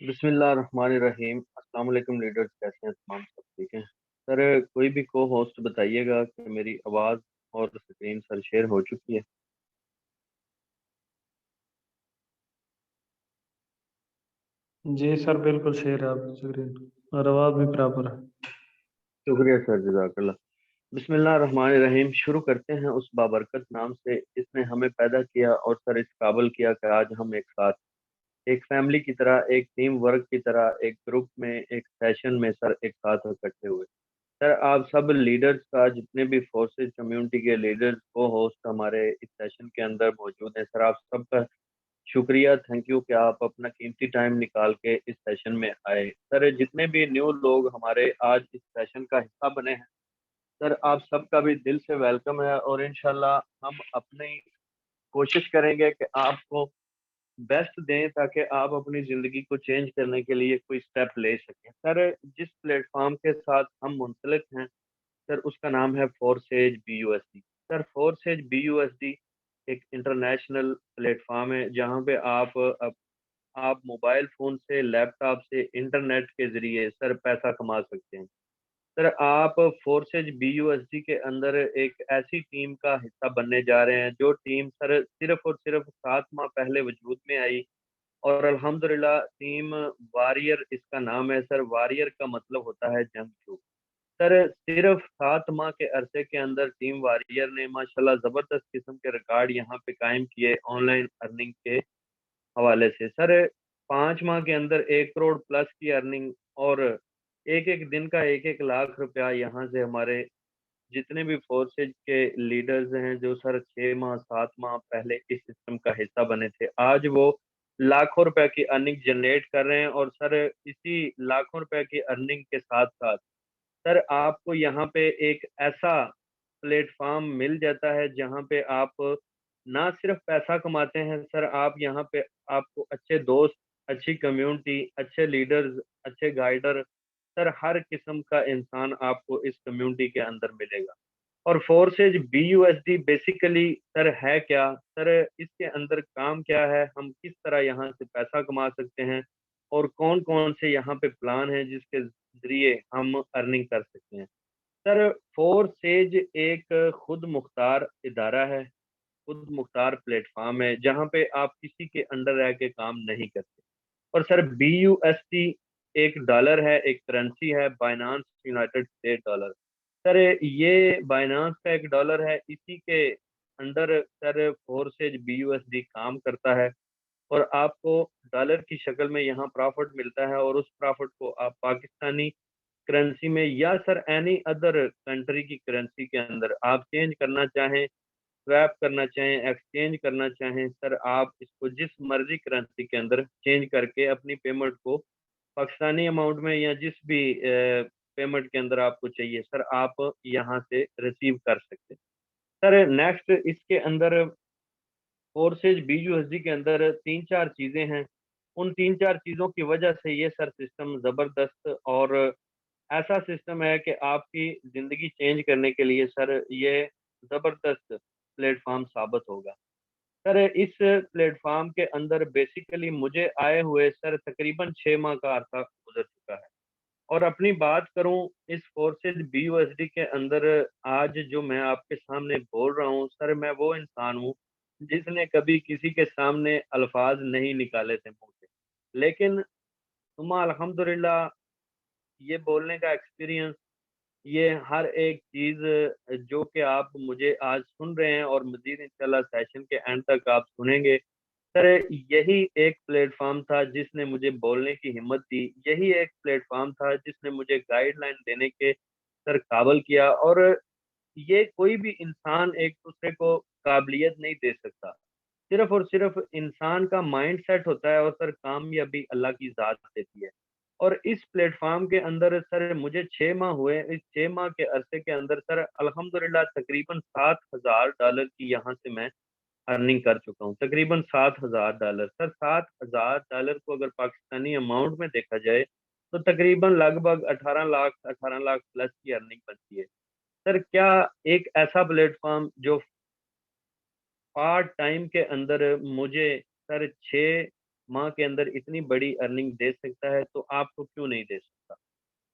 बिस्मिल्लाहिर्रहमानिर्रहीम। अस्सलाम वालेकुम लीडर्स, कैसे हैं तमाम? सब ठीक हैं सर? कोई भी को होस्ट बताइएगा कि मेरी आवाज़ और स्क्रीन सर शेयर हो चुकी है? जी सर, बिल्कुल शेयर है आपकी स्क्रीन और आवाज़ भी बराबर है। शुक्रिया सर, जज़ाकल्लाह। बिस्मिल्लाहिर्रहमानिर्रहीम। शुरू करते हैं उस बाबरकत नाम से जिसने हमें पैदा किया और सर इस काबिल किया कि आज हम एक साथ, एक फैमिली की तरह, एक टीम वर्क की तरह, एक ग्रुप में, एक सेशन में सर एक साथ इकट्ठे हुए। सर आप सब लीडर्स का, जितने भी फोर्सेज कम्युनिटी के लीडर्स को होस्ट हमारे इस सेशन के अंदर मौजूद हैं, सर आप सबका शुक्रिया, थैंक यू कि आप अपना कीमती टाइम निकाल के इस सेशन में आए। सर जितने भी न्यू लोग हमारे आज इस सेशन का हिस्सा बने हैं, सर आप सबका भी दिल से वेलकम है और इंशाल्लाह हम अपनी कोशिश करेंगे कि आपको बेस्ट दें ताकि आप अपनी ज़िंदगी को चेंज करने के लिए कोई स्टेप ले सकें। सर जिस प्लेटफॉर्म के साथ हम मुंसलिक हैं सर उसका नाम है forces BUSD। Sir forces BUSD एक इंटरनेशनल प्लेटफॉर्म है जहाँ पे आप मोबाइल फ़ोन से, लैपटॉप से, इंटरनेट के ज़रिए सर पैसा कमा सकते हैं। सर आप फोर्सेज BUSD के अंदर एक ऐसी टीम का हिस्सा बनने जा रहे हैं जो टीम सर सिर्फ और सिर्फ 7 माह पहले वजूद में आई और अल्हम्दुलिल्लाह टीम वॉरियर इसका नाम है। सर वॉरियर का मतलब होता है जंगजू। सर सिर्फ 7 माह के अरसे के अंदर टीम वॉरियर ने माशाल्लाह ज़बरदस्त किस्म के रिकॉर्ड यहाँ पे कायम किए ऑनलाइन अर्निंग के हवाले से। सर 5 माह के अंदर 1 करोड़ प्लस की अर्निंग और एक एक दिन का 1-1 लाख रुपया यहाँ से हमारे जितने भी फोर्सेज के लीडर्स हैं जो सर 6 माह 7 माह पहले इस सिस्टम का हिस्सा बने थे, आज वो लाखों रुपए की अर्निंग जनरेट कर रहे हैं और सर इसी लाखों रुपए की अर्निंग के साथ साथ सर आपको यहाँ पे एक ऐसा प्लेटफॉर्म मिल जाता है जहाँ पे आप ना सिर्फ पैसा कमाते हैं सर, आप यहाँ पे आपको अच्छे दोस्त, अच्छी कम्युनिटी, अच्छे लीडर्स, अच्छे गाइडर, सर हर किस्म का इंसान आपको इस कम्युनिटी के अंदर मिलेगा। और फोर्सेज BUSD बेसिकली सर है क्या? सर इसके अंदर काम क्या है? हम किस तरह यहाँ से पैसा कमा सकते हैं? और कौन-कौन से यहाँ पे प्लान हैं जिसके ज़रिए हम अर्निंग कर सकते हैं? सर फोर्सेज एक खुद मुख्तार इदारा है, खुद मुख्तार प्लेटफ़ॉर्म है जहाँ पे आप किसी के अंडर रह के काम नहीं करते। और सर BUSD एक डॉलर है, एक करेंसी है, Binance United state dollar. Sir ये बाइनेंस का एक डॉलर है, इसी के अंडर सर फोर्सेज BUSD काम करता है और आपको डॉलर की शक्ल में यहाँ प्रॉफिट मिलता है और उस प्रॉफिट को आप पाकिस्तानी करेंसी में या सर एनी अदर कंट्री की करेंसी के अंदर आप चेंज करना चाहें, स्वैप करना चाहें, एक्सचेंज करना चाहें, सर आप इसको जिस मर्ज़ी करेंसी के अंदर चेंज करके अपनी पेमेंट को पाकिस्तानी अमाउंट में या जिस भी पेमेंट के अंदर आपको चाहिए सर आप यहाँ से रिसीव कर सकते हैं। सर नेक्स्ट इसके अंदर फोर्सेज BUSD के अंदर 3-4 चीज़ें हैं। उन 3-4 चीज़ों की वजह से ये सर सिस्टम ज़बरदस्त और ऐसा सिस्टम है कि आपकी ज़िंदगी चेंज करने के लिए सर ये ज़बरदस्त प्लेटफ़ॉर्म साबित होगा। सर इस प्लेटफ़ॉर्म के अंदर बेसिकली मुझे आए हुए सर तकरीबन 6 माह का अरसा गुज़र चुका है और अपनी बात करूँ इस फोर्सेज BUSD के अंदर आज जो मैं आपके सामने बोल रहा हूँ सर, मैं वो इंसान हूँ जिसने कभी किसी के सामने अल्फ़ाज़ नहीं निकाले थे मुँह से। लेकिन सुम्मा अल्हम्दुलिल्लाह ये बोलने का एक्सपीरियंस, ये हर एक चीज़ जो कि आप मुझे आज सुन रहे हैं और मज़ीद इंशाल्लाह सेशन के एंड तक आप सुनेंगे। सर यही एक प्लेटफ़ॉर्म था जिसने मुझे बोलने की हिम्मत दी, यही एक प्लेटफ़ॉर्म था जिसने मुझे गाइडलाइन देने के सर काबिल किया और ये कोई भी इंसान एक-दूसरे को काबिलियत नहीं दे सकता। सिर्फ़ और सिर्फ़ इंसान का माइंड सेट होता है और सर कामयाबी अल्लाह की ज़ात देती है। और इस प्लेटफ़ॉर्म के अंदर सर मुझे 6 माह हुए, इस 6 माह के अरसे के अंदर सर अल्हम्दुलिल्लाह तकरीबन $7,000 की यहाँ से मैं अर्निंग कर चुका हूँ। तकरीबन $7,000। सर $7,000 को अगर पाकिस्तानी अमाउंट में देखा जाए, तो तकरीबन लगभग 18 लाख, 18 लाख प्लस की अर्निंग बनती है। सर क्या एक ऐसा प्लेटफ़ॉर्म जो पार्ट टाइम के अंदर मुझे सर 6 माह के अंदर इतनी बड़ी अर्निंग दे सकता है, तो आपको क्यों नहीं दे सकता?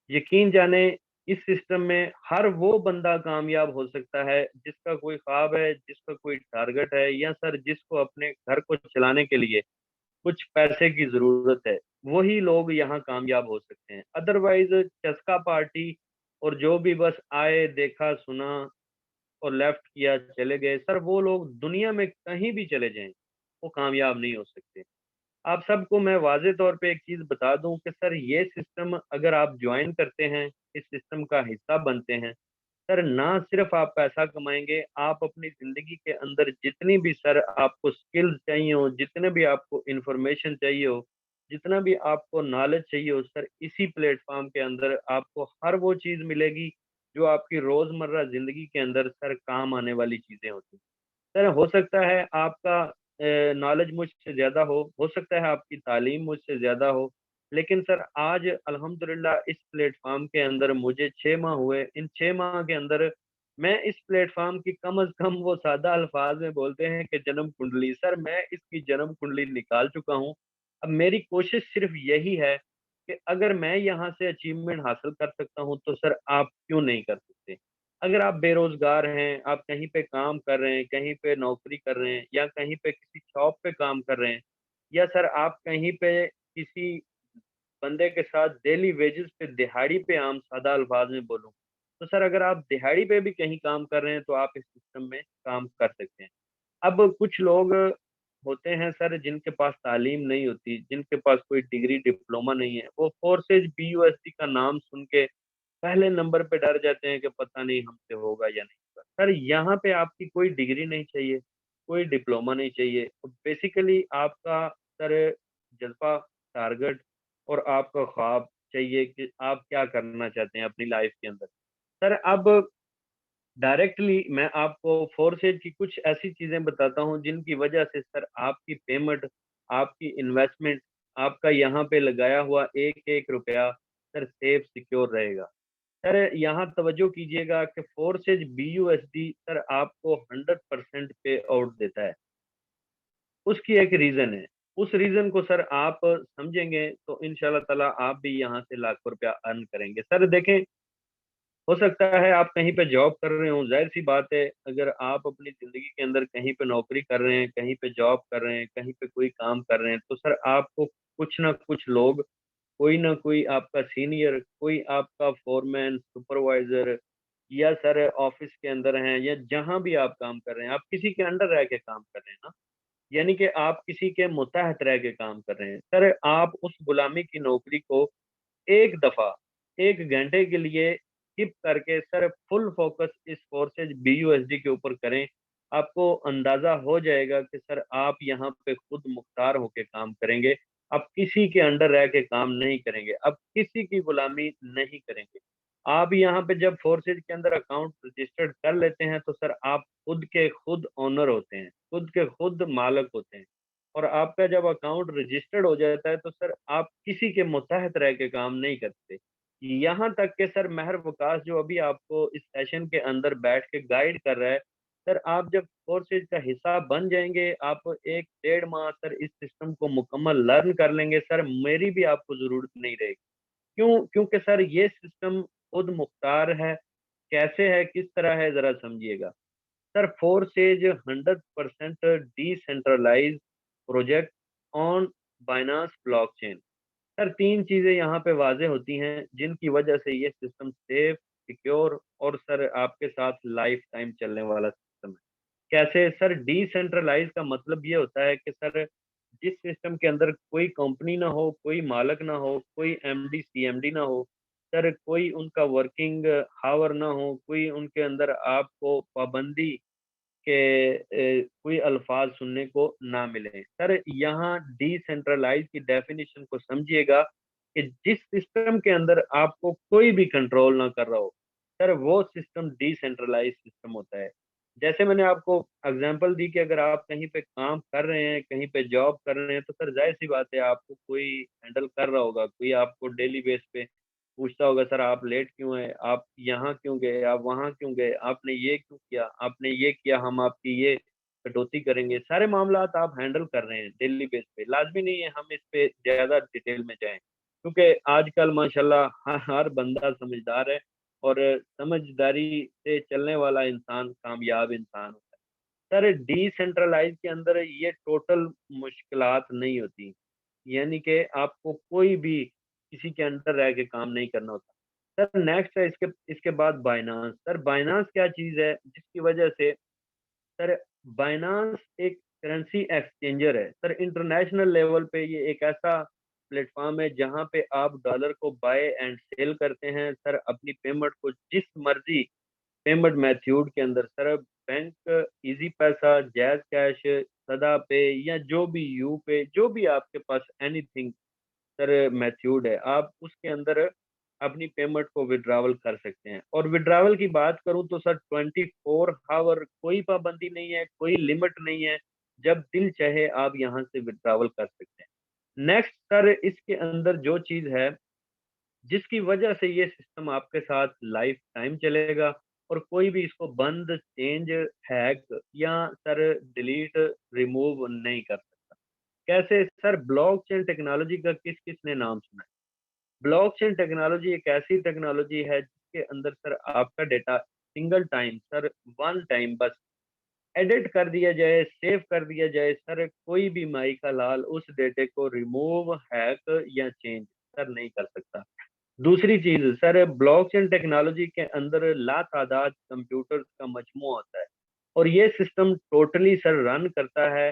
यकीन जाने इस सिस्टम में हर वो बंदा कामयाब हो सकता है जिसका कोई ख्वाब है, जिसका कोई टारगेट है, या सर जिसको अपने घर को चलाने के लिए कुछ पैसे की ज़रूरत है, वही लोग यहाँ कामयाब हो सकते हैं। अदरवाइज़ चस्का पार्टी और जो भी बस आए, देखा, सुना और लेफ्ट किया, चले गए, सर वो लोग दुनिया में कहीं भी चले जाएँ, वो कामयाब नहीं हो सकते। आप सबको मैं वाज़े तौर पे एक चीज़ बता दूँ कि सर ये सिस्टम अगर आप जॉइन करते हैं, इस सिस्टम का हिस्सा बनते हैं, सर ना सिर्फ़ आप पैसा कमाएँगे, आप अपनी ज़िंदगी के अंदर जितनी भी सर आपको स्किल्स चाहिए हो, जितने भी आपको इन्फॉर्मेशन चाहिए हो, जितना भी आपको नॉलेज चाहिए हो, सर इसी प्लेटफ़ॉर्म के अंदर आपको हर वो चीज़ मिलेगी, जो आपकी रोज़मर्रा ज़िंदगी के अंदर सर काम आने वाली चीज़ें होती हैं। सर हो सकता है आपका नॉलेज मुझसे ज़्यादा हो सकता है आपकी तालीम मुझसे ज़्यादा हो, लेकिन सर आज अल्हम्दुलिल्लाह इस प्लेटफ़ॉर्म के अंदर मुझे 6 माह हुए, इन 6 माह के अंदर मैं इस प्लेटफ़ॉर्म की कम अज़ कम वो सादा अल्फ़ाज़ में बोलते हैं कि जन्म कुंडली, सर मैं इसकी जन्म कुंडली निकाल चुका हूँ। अब मेरी कोशिश सिर्फ़ यही है कि अगर मैं यहाँ से अचीवमेंट हासिल कर सकता हूँ, तो सर आप क्यों नहीं कर सकते? अगर आप बेरोज़गार हैं, आप कहीं पे काम कर रहे हैं, कहीं पे नौकरी कर रहे हैं या कहीं पे किसी शॉप पे काम कर रहे हैं, या सर आप कहीं पे किसी बंदे के साथ डेली वेजेस पे दिहाड़ी पे, आम सादा अल्फाज में बोलूँ, तो सर अगर आप दिहाड़ी पे भी कहीं काम कर रहे हैं, तो आप इस सिस्टम में काम कर सकते हैं। अब कुछ लोग होते हैं सर जिनके पास तालीम नहीं होती, जिनके पास कोई डिग्री, डिप्लोमा नहीं है, वो फोर्सेज़ बीयूएसटी का नाम सुन के पहले नंबर पे डर जाते हैं कि पता नहीं हमसे होगा या नहीं होगा। सर यहाँ पे आपकी कोई डिग्री नहीं चाहिए, कोई डिप्लोमा नहीं चाहिए। बेसिकली आपका सर जज़्बा, टारगेट और आपका ख्वाब चाहिए कि आप क्या करना चाहते हैं अपनी लाइफ़ के अंदर। सर अब डायरेक्टली मैं आपको फोर्सेज की कुछ ऐसी चीज़ें बताता हूँ जिनकी वजह से सर आपकी पेमेंट, आपकी इन्वेस्टमेंट, आपका यहाँ पे लगाया हुआ एक-एक रुपया सर सेफ सिक्योर रहेगा। सर यहाँ तवज्जो कीजिएगा कि फोर्सेज बीयूएसडी सर आपको 100% पे आउट देता है। उसकी एक रीज़न है। उस रीज़न को सर आप समझेंगे तो इंशाअल्लाह ताला आप भी यहाँ से लाखों रुपया अर्न करेंगे। सर देखें, हो सकता है आप कहीं पे जॉब कर रहे हों, ज़ाहिर-सी बात है अगर आप अपनी ज़िंदगी के अंदर कहीं पे नौकरी कर रहे हैं, कहीं पे जॉब कर रहे हैं, कहीं पे कोई काम कर रहे हैं, तो सर आपको कुछ ना कुछ लोग, कोई ना कोई आपका सीनियर, कोई आपका फ़ोरमैन, सुपरवाइज़र या सर ऑफ़िस के अंदर हैं या जहाँ भी आप काम कर रहे हैं, आप किसी के अंडर रह के काम कर रहे हैं ना, यानी कि आप किसी के मुतहत रह के काम कर रहे हैं। सर आप उस गुलामी की नौकरी को एक दफ़ा, 1 घंटे के लिए स्किप करके सर फुल फ़ोकस इस फोर्सेज़ बीयूएसडी के ऊपर करें। आपको अंदाज़ा हो जाएगा कि सर आप यहाँ पे खुद मुख्तार होके काम करेंगे। आप किसी के अंडर रह के काम नहीं करेंगे, आप किसी की गुलामी नहीं करेंगे। आप यहाँ पे जब फोर्सेज़ के अंदर अकाउंट रजिस्टर्ड कर लेते हैं, तो सर आप खुद के खुद ओनर होते हैं, खुद के खुद मालिक होते हैं। और आपका जब अकाउंट रजिस्टर्ड हो जाता है, तो सर आप किसी के मुतहत रह के काम नहीं करते। यहाँ तक कि सर महर वकास जो अभी आपको इस सेशन के अंदर बैठ के गाइड कर रहा है, सर आप जब कोर्सेज का हिस्सा बन जाएँगे, आप 1 डेढ़ माह सर इस सिस्टम को मुकम्मल लर्न कर लेंगे, सर मेरी भी आपको ज़रूरत नहीं रहेगी। क्यों? क्योंकि सर ये सिस्टम खुद मुख्तार है, कैसे है, किस तरह है ज़रा समझिएगा। Sir forces 100% decentralized project on Binance blockchain. Sir 3 चीज़ें यहाँ पे वाज़ेह होती हैं, जिनकी वजह से ये सिस्टम सेफ, सिक्योर और सर आपके साथ लाइफ़ टाइम चलने वाला सिस्टम है। कैसे? सर डिसेंट्रलाइज़ का मतलब ये होता है कि सर जिस सिस्टम के अंदर कोई कंपनी ना हो, कोई मालिक ना हो, कोई एमडी, सीएमडी ना हो, सर कोई उनका वर्किंग हावर ना हो, कोई उनके अंदर आपको पाबंदी के कोई अल्फ़ाज़ सुनने को ना मिले। सर यहाँ डिसेंट्रलाइज़ की डेफ़िनिशन को समझिएगा कि जिस सिस्टम के अंदर आपको कोई भी कंट्रोल ना कर रहा हो, सर वो सिस्टम डिसेंट्रलाइज़ सिस्टम होता है। जैसे मैंने आपको एग्ज़ाम्पल दी कि अगर आप कहीं पे काम कर रहे हैं, कहीं पे जॉब कर रहे हैं, तो सर ज़ाहिर-सी बात है आपको कोई हैंडल कर रहा होगा, कोई आपको डेली बेस पे पूछता होगा, सर आप लेट क्यों हैं? आप यहाँ क्यों गए? आप वहाँ क्यों गए? आपने ये क्यों किया? आपने ये किया, हम आपकी ये कटौती करेंगे, सारे मामलात आप हैंडल कर रहे हैं डेली बेस पे। लाज़मी नहीं है हम इस पे ज़्यादा डिटेल में जाएँ, क्योंकि आजकल माशाल्लाह हर बंदा समझदार है और समझदारी से चलने वाला इंसान कामयाब इंसान होता है। सर डिसेंट्रलाइज़ के अंदर ये टोटल मुश्किलात नहीं होती, यानी कि आपको कोई भी किसी के अंडर रह के काम नहीं करना होता। सर नेक्स्ट है इसके इसके बाद बायनांस। सर बायनांस क्या चीज़ है जिसकी वजह से सर बायनांस एक करेंसी एक्सचेंजर है। सर इंटरनेशनल लेवल पे ये एक ऐसा प्लेटफ़ॉर्म है जहाँ पे आप डॉलर को बाय एंड सेल करते हैं। सर अपनी पेमेंट को जिस मर्ज़ी पेमेंट मेथड के अंदर सर बैंक ईज़ी पैसा, जैज़ कैश, सदा पे या जो भी यूपे जो भी आपके पास एनीथिंग सर मेथड है, आप उसके अंदर अपनी पेमेंट को विथड्रॉवल कर सकते हैं। और विथड्रॉवल की बात करूँ तो सर 24 ऑवर कोई पाबंदी नहीं है, कोई लिमिट नहीं है, जब दिल चाहे आप यहाँ से विथड्रॉवल कर सकते हैं। नेक्स्ट सर इसके अंदर जो चीज़ है, जिसकी वजह से ये सिस्टम आपके साथ लाइफ टाइम चलेगा और कोई भी इसको बंद, चेंज, हैक या सर डिलीट, रिमूव नहीं कर सकता। कैसे? सर ब्लॉकचेन टेक्नोलॉजी का किस-किस ने नाम सुना है? ब्लॉकचेन टेक्नोलॉजी एक ऐसी टेक्नोलॉजी है जिसके अंदर सर आपका data single time sir one time बस एडिट कर दिया जाए, सेव कर दिया जाए, सर कोई भी माई का लाल उस डेटे को रिमूव, हैक या चेंज सर नहीं कर सकता। दूसरी चीज़ सर ब्लॉकचेन टेक्नोलॉजी के अंदर लातादाद कंप्यूटर्स का मजमू होता है और ये सिस्टम टोटली सर रन करता है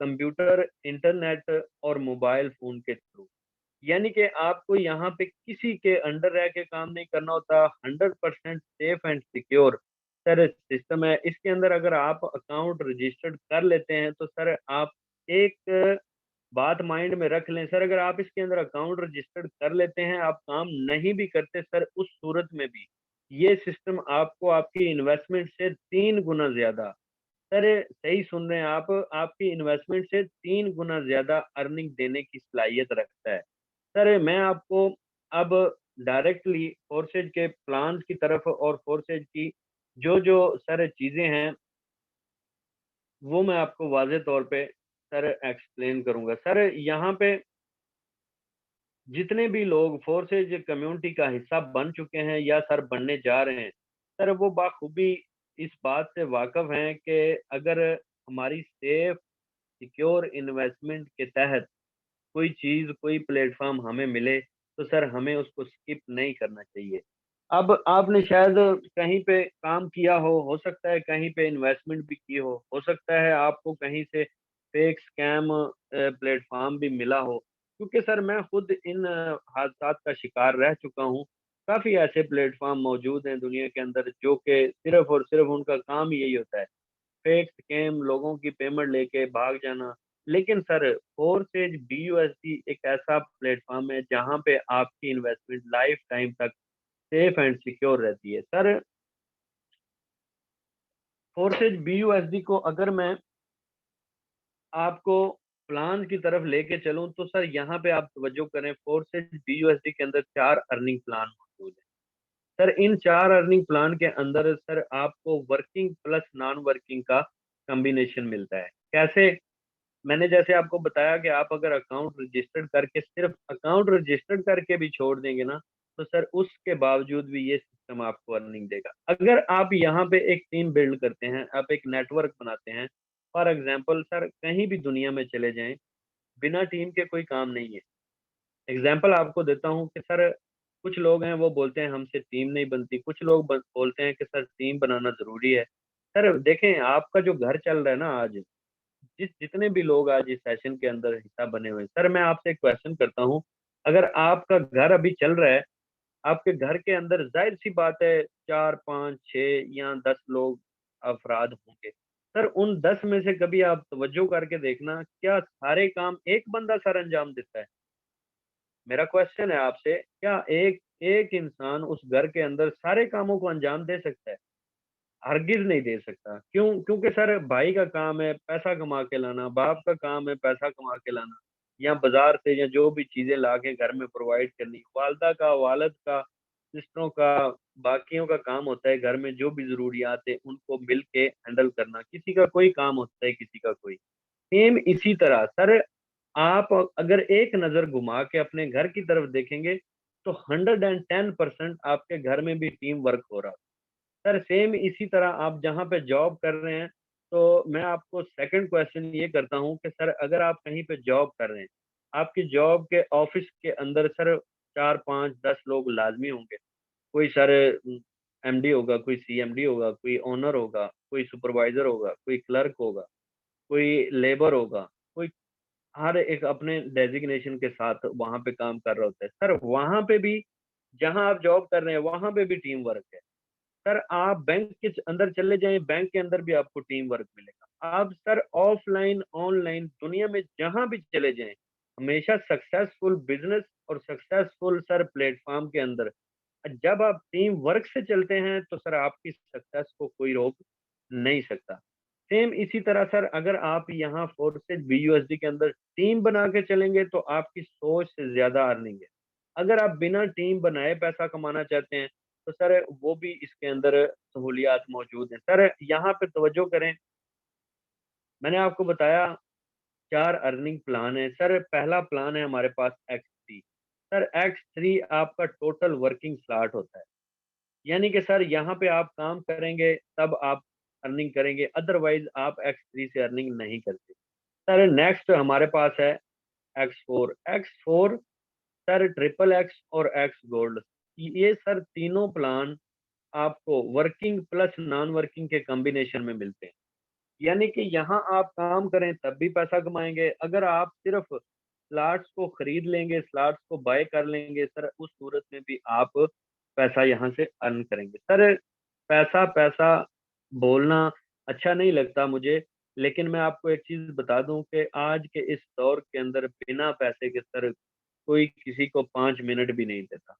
कंप्यूटर, इंटरनेट और मोबाइल फ़ोन के थ्रू। यानी कि आपको यहाँ पे किसी के अंडर रह के काम नहीं करना होता, 100% safe and secure sir system है। इसके अंदर अगर आप अकाउंट रजिस्टर्ड कर लेते हैं, तो सर आप एक बात माइंड में रख लें सर, अगर आप इसके अंदर अकाउंट रजिस्टर्ड कर लेते हैं, आप काम नहीं भी करते सर, उस सूरत में भी ये सिस्टम आपको आपकी इन्वेस्टमेंट से 3 गुना ज़्यादा सर सही सुन रहे हैं आप, आपकी इन्वेस्टमेंट से 3 गुना ज़्यादा अर्निंग देने की सलाहियत रखता है। सर मैं आपको अब डायरेक्टली फोर्सेज के प्लान्स की तरफ और फोर्सेज की जो-जो सर चीज़ें हैं, वो मैं आपको वाज़े तौर पे सर एक्सप्लेन करूँगा। सर यहाँ पे जितने भी लोग फोर्सेज कम्युनिटी का हिस्सा बन चुके हैं या सर बनने जा रहे हैं, सर वो बाखूबी इस बात से वाकिफ़ हैं कि अगर हमारी सेफ सिक्योर इन्वेस्टमेंट के तहत कोई चीज़, कोई प्लेटफ़ॉर्म हमें मिले, तो सर हमें उसको स्किप नहीं करना चाहिए। अब आपने शायद कहीं पे काम किया हो सकता है कहीं पे इन्वेस्टमेंट भी की हो सकता है आपको कहीं से फेक स्कैम प्लेटफ़ॉर्म भी मिला हो। क्योंकि सर मैं खुद इन हादसात का शिकार रह चुका हूँ। काफ़ी ऐसे प्लेटफ़ॉर्म मौजूद हैं दुनिया के अंदर जो कि सिर्फ़ और सिर्फ़ उनका काम ही यही होता है। फेक स्कैम, लोगों की पेमेंट लेके भाग जाना। लेकिन सर फोर्सेज बीयूएसडी एक ऐसा प्लेटफ़ॉर्म है जहाँ पे आपकी इन्वेस्टमेंट लाइफ टाइम तक सेफ एंड सिक्योर रहती है। सर फोर्सेज बीयूएसडी को अगर मैं आपको प्लान की तरफ लेके चलूँ तो सर यहाँ पे आप तवज्जो करें फोर्सेज बीयूएसडी के अंदर 4 अर्निंग प्लान मौजूद हैं। सर इन 4 अर्निंग प्लान के अंदर सर आपको वर्किंग प्लस नॉन वर्किंग का कॉम्बिनेशन मिलता है। कैसे? मैंने जैसे आपको बताया कि आप अगर अकाउंट रजिस्टर्ड करके सिर्फ़ अकाउंट रजिस्टर्ड करके भी छोड़ देंगे ना, तो सर उसके बावजूद भी ये सिस्टम आपको अर्निंग देगा। अगर आप यहाँ पे एक टीम बिल्ड करते हैं, आप एक नेटवर्क बनाते हैं, फॉर एग्ज़ाम्पल सर कहीं भी दुनिया में चले जाएँ, बिना टीम के कोई काम नहीं है। एग्ज़ाम्पल आपको देता हूँ कि सर कुछ लोग हैं वो बोलते हैं हमसे टीम नहीं बनती, कुछ लोग ब बोलते हैं कि सर टीम बनाना ज़रूरी है। सर देखें आपका जो घर चल रहा है ना आज जितने भी लोग आज इस सेशन के अंदर हिस्सा बने हुए हैं, सर मैं आपसे एक क्वेश्चन करता हूँ, अगर आपका घर अभी चल रहा है, आपके घर के अंदर ज़ाहिर-सी बात है 4, 5, 6 या 10 लोग अफ़राद होंगे। सर उन 10 में से कभी आप तवज्जो करके देखना, क्या सारे काम एक बंदा सर अंजाम देता है? मेरा क्वेश्चन है आपसे, क्या एक एक इंसान उस घर के अंदर सारे कामों को अंजाम दे सकता है? हरगिज़ नहीं दे सकता। क्यों? क्योंकि सर भाई का काम है पैसा कमा के लाना, बाप का काम है पैसा कमा के लाना या बाज़ार से या जो भी चीज़ें ला के घर में प्रोवाइड करनी, वालिदा का, वालिद का सिस्टरों का, बाकियों का काम होता है घर में जो भी ज़रूरियात है उनको मिल के हैंडल करना। किसी का कोई काम होता है, किसी का कोई। सेम इसी तरह सर, आप अगर एक नज़र घुमा के अपने घर की तरफ देखेंगे तो 110% आपके घर में भी टीम वर्क हो रहा है। सर सेम इसी तरह आप जहाँ पे जॉब कर रहे हैं, तो मैं आपको सेकंड क्वेश्चन ये करता हूँ कि सर अगर आप कहीं पे जॉब कर रहे हैं, आपकी जॉब के ऑफिस के अंदर सर 4, 5, 10 लोग लाज़मी होंगे। कोई सर एमडी होगा, कोई सीएमडी होगा, कोई ओनर होगा, कोई सुपरवाइज़र होगा, कोई क्लर्क होगा, कोई लेबर होगा, कोई हर एक अपने डेज़िग्नेशन के साथ वहाँ पे काम कर रहा होता है। सर वहाँ पे भी जहाँ आप जॉब कर रहे हैं, वहाँ पे भी टीम वर्क है। सर आप बैंक के अंदर चले जाएँ, बैंक के अंदर भी आपको टीम वर्क मिलेगा। आप सर ऑफ़लाइन, ऑनलाइन दुनिया में जहाँ भी चले जाएँ, हमेशा सक्सेसफुल बिज़नेस और सक्सेसफुल सर प्लेटफ़ॉर्म के अंदर जब आप टीम वर्क से चलते हैं, तो सर आपकी सक्सेस को कोई रोक नहीं सकता। सेम इसी तरह सर अगर आप यहाँ फोर्सेज बीयूएसडी के अंदर टीम बना के चलेंगे, तो आपकी सोच से ज़्यादा अर्निंग है। अगर आप बिना टीम बनाए पैसा कमाना चाहते हैं, तो सर वो भी इसके अंदर सहूलियात मौजूद हैं। सर यहाँ पे तवज्जो करें, मैंने आपको बताया 4 अर्निंग प्लान है। सर पहला प्लान है हमारे पास एक्स3। सर एक्स3 आपका टोटल वर्किंग स्लॉट होता है। यानी कि सर यहाँ पे आप काम करेंगे तब आप अर्निंग करेंगे, अदरवाइज़ आप एक्स3 से अर्निंग नहीं करते। सर नेक्स्ट हमारे पास है एक्स4। एक्स4 सर ट्रिपल एक्स और एक्स गोल्ड, ये सर तीनों प्लान आपको वर्किंग प्लस नॉन वर्किंग के कॉम्बिनेशन में मिलते हैं। यानी कि यहाँ आप काम करें तब भी पैसा कमाएँगे, अगर आप सिर्फ़ स्लॉट्स को खरीद लेंगे, स्लॉट्स को बाय कर लेंगे, सर उस सूरत में भी आप पैसा यहाँ से अर्न करेंगे। सर पैसा-पैसा बोलना अच्छा नहीं लगता मुझे, लेकिन मैं आपको एक चीज़ बता दूँ कि आज के इस दौर के अंदर बिना पैसे के सर कोई किसी को 5 मिनट भी नहीं देता।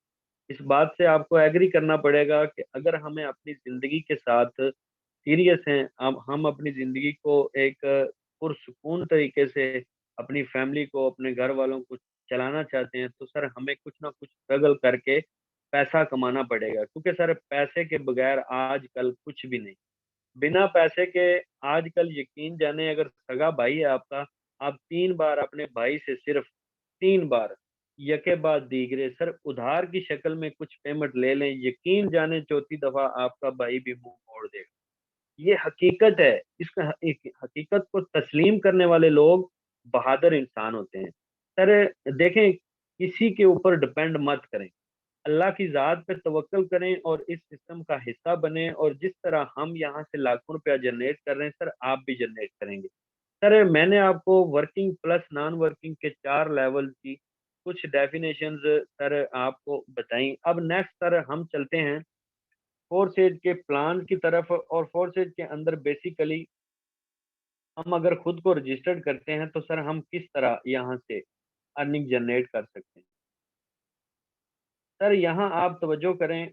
इस बात से आपको एग्री करना पड़ेगा कि अगर हमें अपनी ज़िंदगी के साथ सीरियस हैं, अब हम अपनी ज़िंदगी को एक पुरसुकून तरीके से अपनी फैमिली को, अपने घर वालों को चलाना चाहते हैं, तो सर हमें कुछ ना कुछ स्ट्रगल करके पैसा कमाना पड़ेगा। क्योंकि सर पैसे के बगैर आजकल कुछ भी नहीं। बिना पैसे के आजकल यकीन जाने अगर सगा भाई है आपका, आप 3 बार अपने भाई से सिर्फ़ 3 बार यके बाद दीगरे सर उधार की शक्ल में कुछ पेमेंट ले लें, यकीन जाने चौथी दफ़ा आपका भाई भी मुँह मोड़ देगा। ये हकीकत है, इसका एक हकीकत को तस्लीम करने वाले लोग बहादुर इंसान होते हैं। सर देखें, किसी के ऊपर डिपेंड मत करें। अल्लाह की ज़ात पे तवक्कुल करें और इस सिस्टम का हिस्सा बनें, और जिस तरह हम यहाँ से लाखों रुपया जनरेट कर रहे हैं सर, आप भी जनरेट करेंगे। सर मैंने आपको वर्किंग प्लस नॉन वर्किंग के 4 लेवल की कुछ डेफिनेशंस सर आपको बताई। अब नेक्स्ट सर हम चलते हैं फोर्सेज के प्लान की तरफ, और फोर्सेज के अंदर बेसिकली हम अगर खुद को रजिस्टर्ड करते हैं, तो सर हम किस तरह यहाँ से अर्निंग जनरेट कर सकते हैं। सर यहाँ आप तवज्जो करें,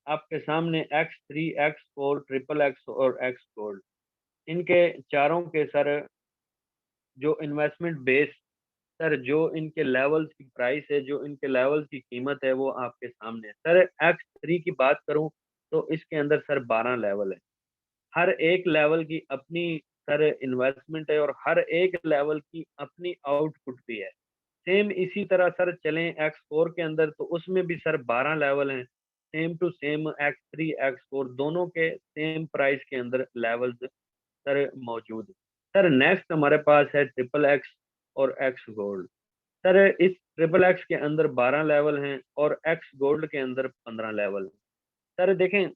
आपके सामने एक्स3, एक्स4, ट्रिपल एक्स और एक्स गोल्ड, इनके चारों के सर जो इन्वेस्टमेंट बेस, सर जो इनके लेवल्स की प्राइस है, जो इनके लेवल्स की कीमत है, वो आपके सामने है। सर एक्स3 की बात करूँ तो इसके अंदर सर 12 लेवल है। हर एक लेवल की अपनी सर इन्वेस्टमेंट है, और हर एक लेवल की अपनी आउटपुट भी है। सेम इसी तरह सर चलें एक्स4 के अंदर, तो उसमें भी सर 12 लेवल हैं। सेम टू सेम एक्स3, एक्स4 दोनों के सेम प्राइस के अंदर लेवल्स सर मौजूद हैं। सर नेक्स्ट हमारे पास है ट्रिपल एक्स और एक्स गोल्ड। सर इस ट्रिपल एक्स के अंदर 12 लेवल हैं और एक्स गोल्ड के अंदर 15 लेवल हैं। सर देखें,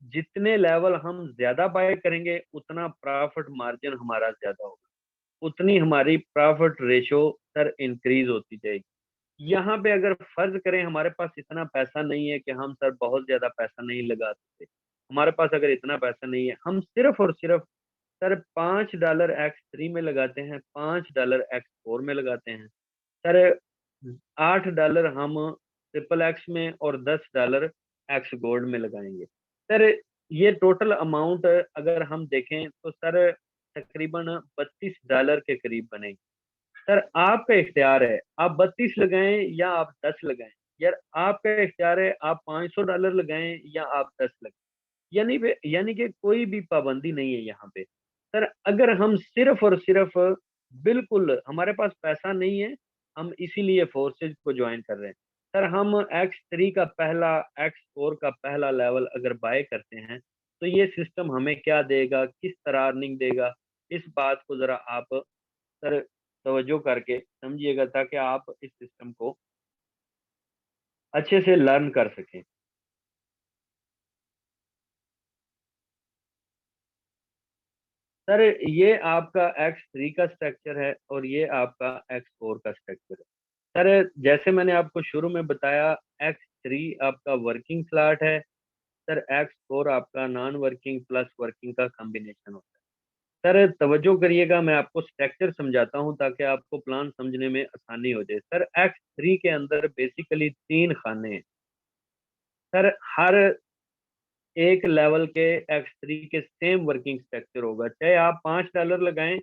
जितने लेवल हम ज़्यादा बाय करेंगे, उतना प्रॉफिट मार्जिन हमारा ज़्यादा होगा, उतनी हमारी प्रॉफिट रेशियो सर इंक्रीज़ होती जाएगी। यहाँ पे अगर फ़र्ज़ करें हमारे पास इतना पैसा नहीं है कि हम सर बहुत ज़्यादा पैसा नहीं लगा सकते। हमारे पास अगर इतना पैसा नहीं है, हम सिर्फ़ और सिर्फ़ सर $5 एक्स3 में लगाते हैं, $5 एक्स4 में लगाते हैं। सर $8 हम ट्रिपल एक्स में और $10 एक्स गोल्ड में लगाएँगे। सर ये टोटल अमाउंट अगर हम देखें तो सर तकरीबन $32 के करीब बनेगी। सर आपका इख्तियार है, आप 32 लगाएँ या आप 10 लगाएँ यार आपका इख्तियार है, आप $500 लगाएं या आप 10 लगाएं, यानी कि कोई भी पाबंदी नहीं है यहाँ पे। सर अगर हम सिर्फ और सिर्फ, बिल्कुल हमारे पास पैसा नहीं है, हम इसीलिए फोर्सेज को ज्वाइन कर रहे हैं। सर हम X3 का पहला, X4 का पहला लेवल अगर बाय करते हैं तो ये सिस्टम हमें क्या देगा, किस तरह अर्निंग देगा, इस बात को जरा आप सर तवज्जो करके समझिएगा ताकि आप इस सिस्टम को अच्छे से लर्न कर सकें। सर ये आपका X3 का स्ट्रक्चर है और ये आपका X4 का स्ट्रक्चर है। सर जैसे मैंने आपको शुरू में बताया, X3 आपका वर्किंग स्लॉट है, सर X4 आपका नॉन वर्किंग प्लस वर्किंग का कॉम्बिनेशन होता है। सर तवज्जो करिएगा, मैं आपको स्ट्रक्चर समझाता हूँ ताकि आपको प्लान समझने में आसानी हो जाए। सर X3 के अंदर बेसिकली 3 खाने हैं। सर हर एक लेवल के X3 के सेम वर्किंग स्ट्रक्चर होगा, चाहे आप $5 लगाएं,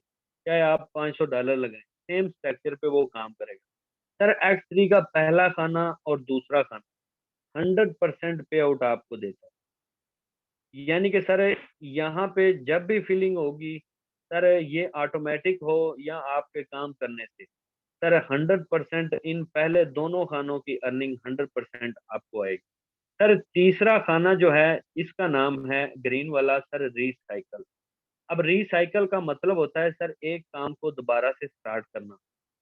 चाहे आप $500 लगाएं, सेम स्ट्रक्चर पे वो काम करेगा। सर X3 का पहला खाना और दूसरा खाना 100% पे आउट आपको देता है। यानी कि सर यहाँ पे जब भी फीलिंग होगी, सर ये ऑटोमेटिक हो या आपके काम करने से, सर 100% इन पहले दोनों खानों की अर्निंग 100% आपको आएगी। सर तीसरा खाना जो है इसका नाम है ग्रीन वाला, सर रिसाइकल। अब रिसाइकल का मतलब होता है सर एक काम को दोबारा से स्टार्ट करना।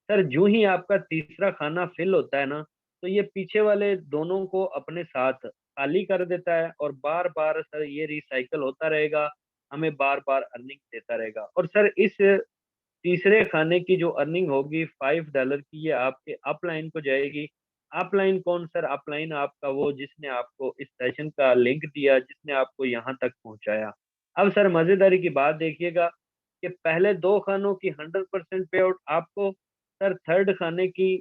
सर जो ही आपका तीसरा खाना फिल होता है ना, तो ये पीछे वाले दोनों को अपने साथ खाली कर देता है और बार बार सर ये रिसाइकल होता रहेगा, हमें बार बार अर्निंग देता रहेगा। और सर इस तीसरे खाने की जो अर्निंग होगी $5 की, ये आपके अपलाइन को जाएगी। अपलाइन कौन सर? अपलाइन आपका वो जिसने आपको इस सेशन का लिंक दिया, जिसने आपको यहाँ तक पहुँचाया। अब सर मजेदारी की बात देखिएगा कि पहले दो खानों की 100% पे आउट आपको, सर थर्ड खाने की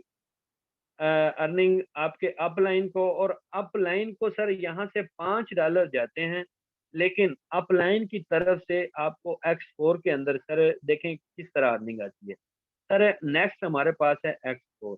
अर्निंग आपके अपलाइन को, और अपलाइन को सर यहाँ से $5 जाते हैं, लेकिन अपलाइन की तरफ से आपको X4 के अंदर सर देखें किस तरह अर्निंग आती है। सर नेक्स्ट हमारे पास है X4।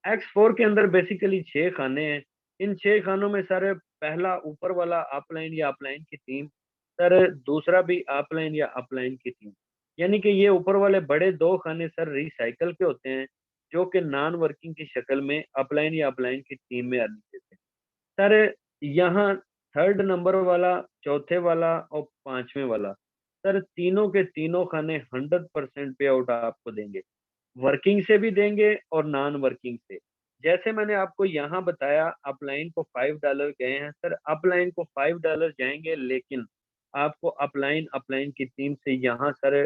X4 के अंदर बेसिकली 6 खाने हैं। इन 6 खानों में सर पहला ऊपर वाला अपलाइन या अपलाइन की टीम, सर दूसरा भी अपलाइन या अपलाइन की टीम। यानी कि ये ऊपर वाले बड़े 2 खाने सर रिसाइकल के होते हैं, जो कि नॉन वर्किंग की शक्ल में अपलाइन या अपलाइन की टीम में अर्निंग देते हैं। सर यहाँ थर्ड नंबर वाला, चौथे वाला और पांचवें वाला, सर तीनों के तीनों खाने 100% पे आउट आपको देंगे, वर्किंग से भी देंगे और नॉन वर्किंग से। जैसे मैंने आपको यहाँ बताया अपलाइन को $5 गए हैं, सर अपलाइन को $5 जाएंगे, लेकिन आपको अपलाइन अपलाइन की टीम से यहाँ सर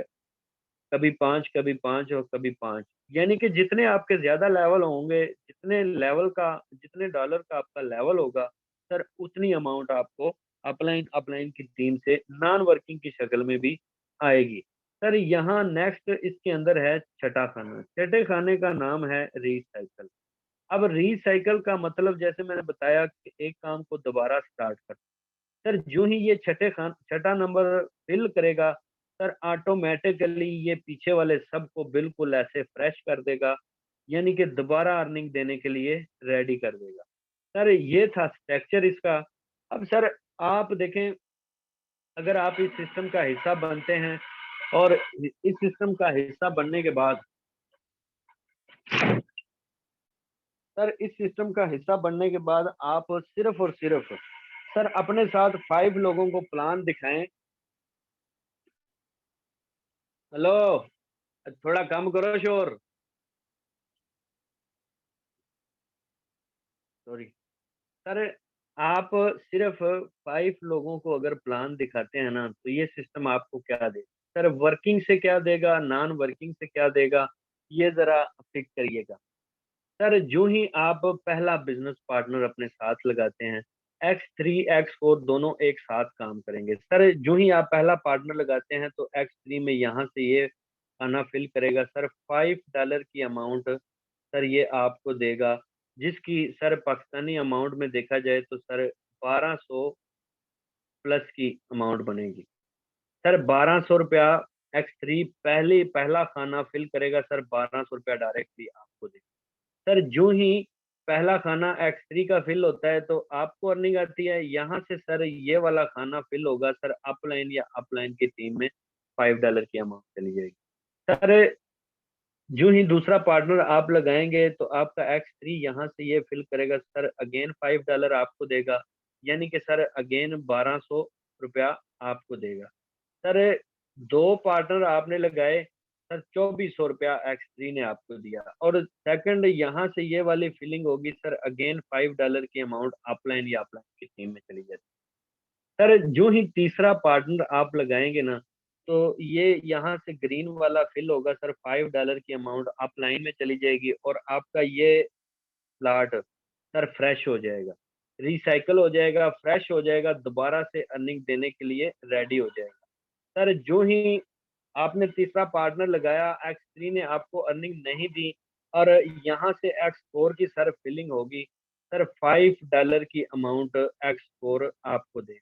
कभी 5, कभी 5 और कभी 5, यानी कि जितने आपके ज़्यादा लेवल होंगे, जितने डॉलर का आपका लेवल होगा, सर उतनी अमाउंट आपको अपलाइन अपलाइन की टीम से नॉन वर्किंग की शक्ल में भी आएगी। सर यहाँ नेक्स्ट इसके अंदर है छठा खाना। छठे खाने का नाम है रीसाइकल। अब रीसाइकल का मतलब जैसे मैंने बताया कि एक काम को दोबारा स्टार्ट कर। सर जो ही ये छठा नंबर फिल करेगा, सर ऑटोमेटिकली ये पीछे वाले सबको बिल्कुल ऐसे फ्रेश कर देगा, यानी कि दोबारा अर्निंग देने के लिए रेडी कर देगा। सर ये था स्ट्रक्चर इसका। अब सर आप देखें, अगर आप इस सिस्टम का हिस्सा बनते हैं और इस सिस्टम का हिस्सा बनने के बाद, सर इस सिस्टम का हिस्सा बनने के बाद आप सिर्फ और सिर्फ सर अपने साथ 5 लोगों को प्लान दिखाएं। हेलो, थोड़ा कम करो शोर, सॉरी। सर आप सिर्फ 5 लोगों को अगर प्लान दिखाते हैं ना, तो ये सिस्टम आपको क्या देगा, सर वर्किंग से क्या देगा, नॉन वर्किंग से क्या देगा, ये जरा फिक्स करिएगा। सर जो ही आप पहला बिजनेस पार्टनर अपने साथ लगाते हैं, X3 X4 दोनों एक साथ काम करेंगे। सर जो ही आप पहला पार्टनर लगाते हैं तो X3 में यहाँ से ये खाना फिल करेगा, सर $5 की अमाउंट सर ये आपको देगा, जिसकी सर पाकिस्तानी अमाउंट में देखा जाए तो सर 1200 प्लस की अमाउंट बनेगी। सर ₹1200 X3 पहला खाना फिल करेगा, सर ₹1200 डायरेक्टली आपको देगा। सर जो ही पहला खाना X3 का फिल होता है तो आपको अर्निंग आती है। यहाँ से सर ये वाला खाना फिल होगा सर, अपलाइन या अपलाइन की टीम में $5 की अमाउंट चली जाएगी। सर जो ही दूसरा पार्टनर आप लगाएंगे तो आपका X3 यहाँ से ये फिल करेगा सर, अगेन $5 आपको देगा, यानी कि सर अगेन 1200 रुपया आपको देगा। सर दो पार्टनर आपने लगाए सर, 2400 रुपया X3 ने आपको दिया, और सेकंड यहाँ से ये वाली फिलिंग होगी सर, अगेन $5 की अमाउंट अपलाइन या अपलाइन की टीम में चली जाती है। सर जो ही तीसरा पार्टनर आप लगाएंगे ना, तो ये यहाँ से ग्रीन वाला फिल होगा सर, $5 की अमाउंट अपलाइन में चली जाएगी, और आपका ये प्लाट सर फ्रेश हो जाएगा, रिसाइकल हो जाएगा, फ्रेश हो जाएगा, दोबारा से अर्निंग देने के लिए रेडी हो जाएगा। सर जो ही आपने तीसरा पार्टनर लगाया, X3 ने आपको अर्निंग नहीं दी, और यहाँ से X4 की सर फिलिंग होगी सर, $5 की अमाउंट X4 आपको देगा।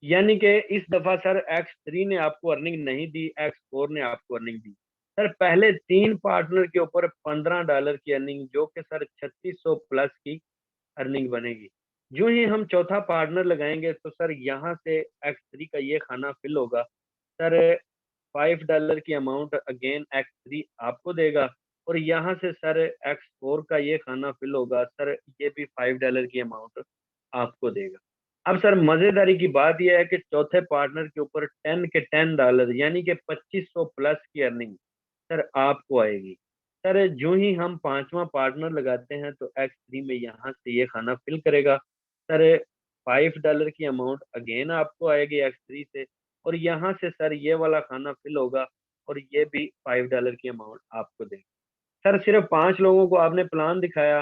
यानी कि इस दफा सर X3 ने आपको अर्निंग नहीं दी, X4 ने आपको अर्निंग दी। सर पहले तीन पार्टनर के ऊपर $15 की अर्निंग, जो कि सर 3600 प्लस की अर्निंग बनेगी। जो ही हम चौथा पार्टनर लगाएंगे तो सर यहाँ से X3 का ये खाना फिल होगा सर, $5 की अमाउंट अगेन X3 आपको देगा, और यहाँ से सर X4 का ये खाना फिल होगा सर, ये भी $5 की अमाउंट आपको देगा। अब सर मजेदारी की बात यह है कि चौथे पार्टनर के ऊपर 10 के $10 यानी कि 2500 प्लस की अर्निंग सर आपको आएगी। सर जो ही हम पांचवा पार्टनर लगाते हैं तो X3 में यहाँ से ये खाना फिल करेगा सर, $5 की अमाउंट अगेन आपको आएगी X3 से, और यहाँ से सर ये वाला खाना फिल होगा, और ये भी $5 की अमाउंट आपको देगा। सर सिर्फ 5 लोगों को आपने प्लान दिखाया,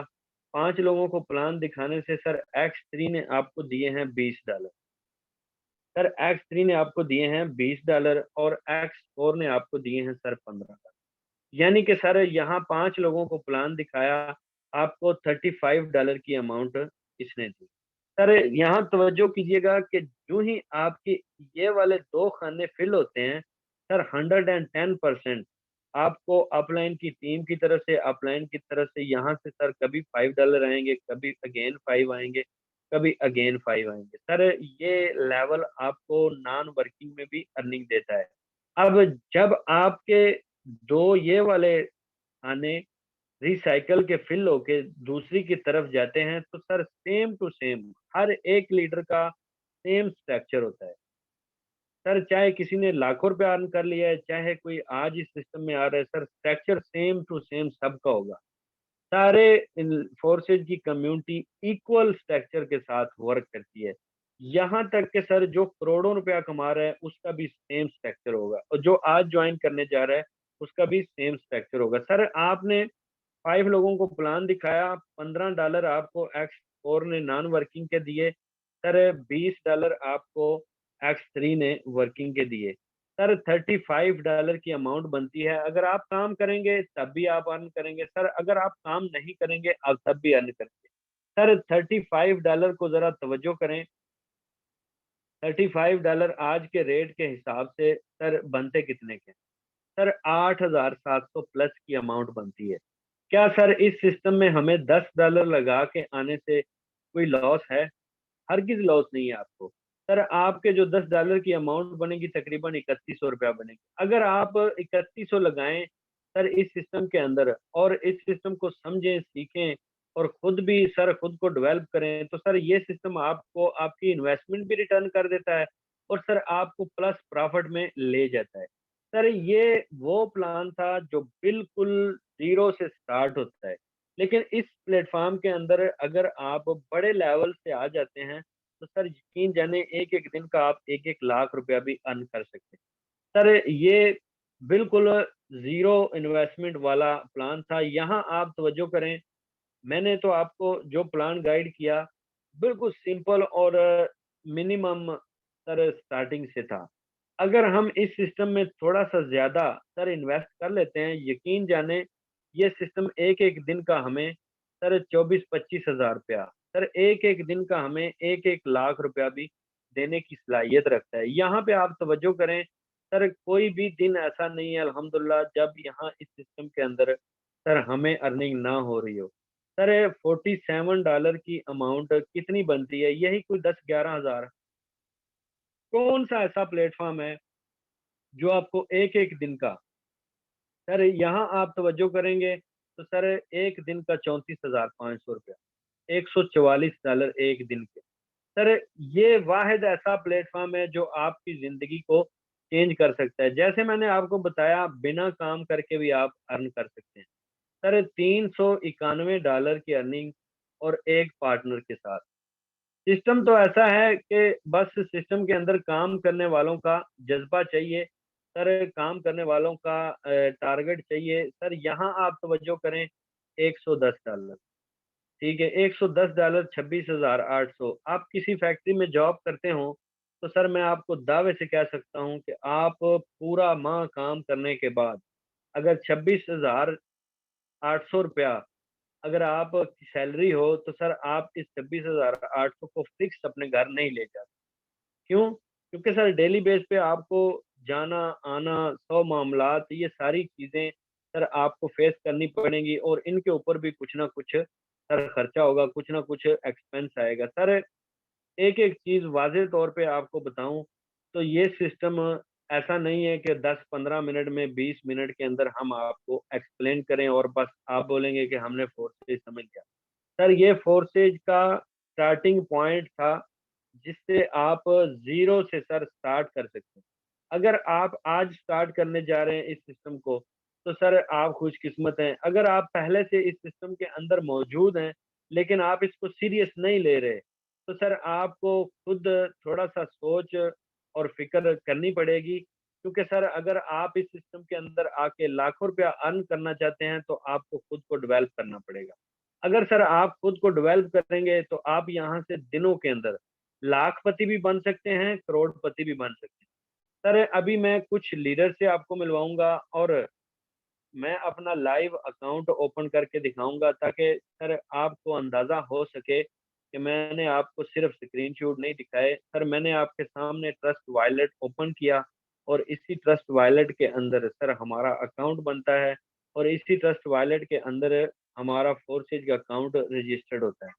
5 लोगों को प्लान दिखाने से सर X3 ने आपको दिए हैं $20। सर X3 ने आपको दिए हैं $20, और X4 ने आपको दिए हैं सर $15। यानी कि सर यहाँ 5 लोगों को प्लान दिखाया, आपको $35 की अमाउंट इसने दी। सर यहाँ तवज्जो कीजिएगा कि जो ही आपके ये वाले 2 खाने फिल होते हैं, सर 110% आपको अपलाइन की टीम की तरफ से, अपलाइन की तरफ से यहाँ से सर कभी $5 आएँगे, कभी अगेन 5 आएँगे, कभी अगेन 5 आएँगे। सर ये लेवल आपको नॉन वर्किंग में भी अर्निंग देता है। अब जब आपके 2 ये वाले खाने रिसाइकल के फिल होके दूसरी की तरफ जाते हैं तो सर सेम टू सेम हर एक लीडर का सेम स्ट्रक्चर होता है। सर चाहे किसी ने लाखों रुपए अर्न कर लिया है, चाहे कोई आज इस सिस्टम में आ रहा है, sir structure same to same सबका होगा। सारे फोर्सेज की कम्युनिटी इक्वल स्ट्रक्चर के साथ वर्क करती है। यहाँ तक कि सर जो करोड़ों रुपया कमा रहा है उसका भी सेम स्ट्रक्चर होगा, और जो आज ज्वाइन करने जा रहा है उसका भी सेम स्ट्रक्चर होगा। सर आपने 5 लोगों को प्लान दिखाया, $15 आपको X4 ने नॉन वर्किंग के दिए, सर $20 आपको X3 ने वर्किंग के दिए। सर $35 की अमाउंट बनती है। अगर आप काम करेंगे तब भी आप अर्न करेंगे सर, अगर आप काम नहीं करेंगे आप तब भी अर्न करेंगे। सर $35 को ज़रा तवज्जो करें, $35 आज के रेट के हिसाब से सर बनते कितने के? सर 8700 प्लस की अमाउंट बनती है। क्या सर इस सिस्टम में हमें $10 लगा के आने से कोई लॉस है? हरगिज़ लॉस नहीं है आपको। सर आपके जो $10 की अमाउंट बनेगी तकरीबन ₹3100 बनेगी। अगर आप 3100 लगाएँ सर इस सिस्टम के अंदर, और इस सिस्टम को समझें, सीखें, और खुद भी सर खुद को डेवलप करें, तो सर ये सिस्टम आपको आपकी इन्वेस्टमेंट भी रिटर्न कर देता है, और सर आपको प्लस प्रॉफिट में ले जाता है। सर ये वो प्लान था जो बिल्कुल ज़ीरो से स्टार्ट होता है। लेकिन इस प्लेटफ़ॉर्म के अंदर अगर आप बड़े लेवल से आ जाते हैं, तो सर यकीन जाने एक-एक दिन का आप 1-1 लाख रुपया भी अर्न कर सकते हैं। सर ये बिल्कुल ज़ीरो इन्वेस्टमेंट वाला प्लान था। यहाँ आप तवज्जो करें, मैंने तो आपको जो प्लान गाइड किया, बिल्कुल सिंपल और मिनिमम सर स्टार्टिंग से था। अगर हम इस सिस्टम में थोड़ा-सा ज़्यादा सर इन्वेस्ट कर लेते हैं, यकीन जाने ये सिस्टम एक-एक दिन का हमें सर 24-25 हज़ार रुपया, सर एक-एक दिन का हमें 1-1 लाख रुपया भी देने की सलाहियत रखता है। यहाँ पे आप तवज्जो करें, सर कोई भी दिन ऐसा नहीं है अल्हम्दुलिल्लाह जब यहाँ इस सिस्टम के अंदर सर हमें अर्निंग ना हो रही हो। सर $47 की अमाउंट कितनी बनती है? यही कोई 10-11 हज़ार। कौन सा ऐसा प्लेटफॉर्म है जो आपको एक एक दिन का, सर यहाँ आप तवज्जो करेंगे तो सर एक दिन का $34,500, $144 एक दिन के। सर ये वाहिद ऐसा प्लेटफॉर्म है जो आपकी जिंदगी को चेंज कर सकता है। जैसे मैंने आपको बताया, बिना काम करके भी आप अर्न कर सकते हैं। सर $391 की अर्निंग, और एक पार्टनर के साथ। सिस्टम तो ऐसा है कि बस सिस्टम के अंदर काम करने वालों का जज्बा चाहिए, सर काम करने वालों का टारगेट चाहिए। सर यहाँ आप तवज्जो करें, $110, ठीक है, $110, 26,800। आप किसी फैक्ट्री में जॉब करते हो तो सर मैं आपको दावे से कह सकता हूँ कि आप पूरा माह काम करने के बाद अगर 26,800 रुपया अगर आप की सैलरी हो, तो सर आप इस 26,800 को फिक्स अपने घर नहीं ले जाते। क्यों? क्योंकि सर डेली बेस पे आपको जाना आना, 100 मामलात, ये सारी चीजें सर आपको फेस करनी पड़ेंगी, और इनके ऊपर भी कुछ ना कुछ सर खर्चा होगा, कुछ ना कुछ एक्सपेंस आएगा। सर एक एक चीज वाज़ेह तौर पे आपको बताऊं तो ये सिस्टम ऐसा नहीं है कि 10-15 मिनट में, 20 मिनट के अंदर हम आपको एक्सप्लेन करें और बस आप बोलेंगे कि हमने फोर्सेज समझ लिया। सर ये फोर्सेज का स्टार्टिंग पॉइंट था जिससे आप ज़ीरो से सर स्टार्ट कर सकते हैं। अगर आप आज स्टार्ट करने जा रहे हैं इस सिस्टम को, तो सर आप खुशकिस्मत हैं। अगर आप पहले से इस सिस्टम के अंदर मौजूद हैं, लेकिन आप इसको सीरियस नहीं ले रहे, तो सर आपको खुद थोड़ा-सा सोच और फ़िक्र करनी पड़ेगी। क्योंकि सर अगर आप इस सिस्टम के अंदर आके लाखों रुपया अर्न करना चाहते हैं, तो आपको खुद को डेवलप करना पड़ेगा। अगर सर आप खुद को डेवलप करेंगे, तो आप यहाँ से दिनों के अंदर लाखपति भी बन सकते हैं, करोड़पति भी बन सकते हैं। सर अभी मैं कुछ लीडर से आपको मिलवाऊँगा, और मैं अपना लाइव अकाउंट ओपन करके दिखाऊँगा, ताकि सर आपको अंदाज़ा हो सके कि मैंने आपको सिर्फ़ स्क्रीनशॉट नहीं दिखाए। सर मैंने आपके सामने ट्रस्ट वॉलेट ओपन किया, और इसी ट्रस्ट वॉलेट के अंदर सर हमारा अकाउंट बनता है, और इसी ट्रस्ट वॉलेट के अंदर हमारा फोर्सेज का अकाउंट रजिस्टर्ड होता है।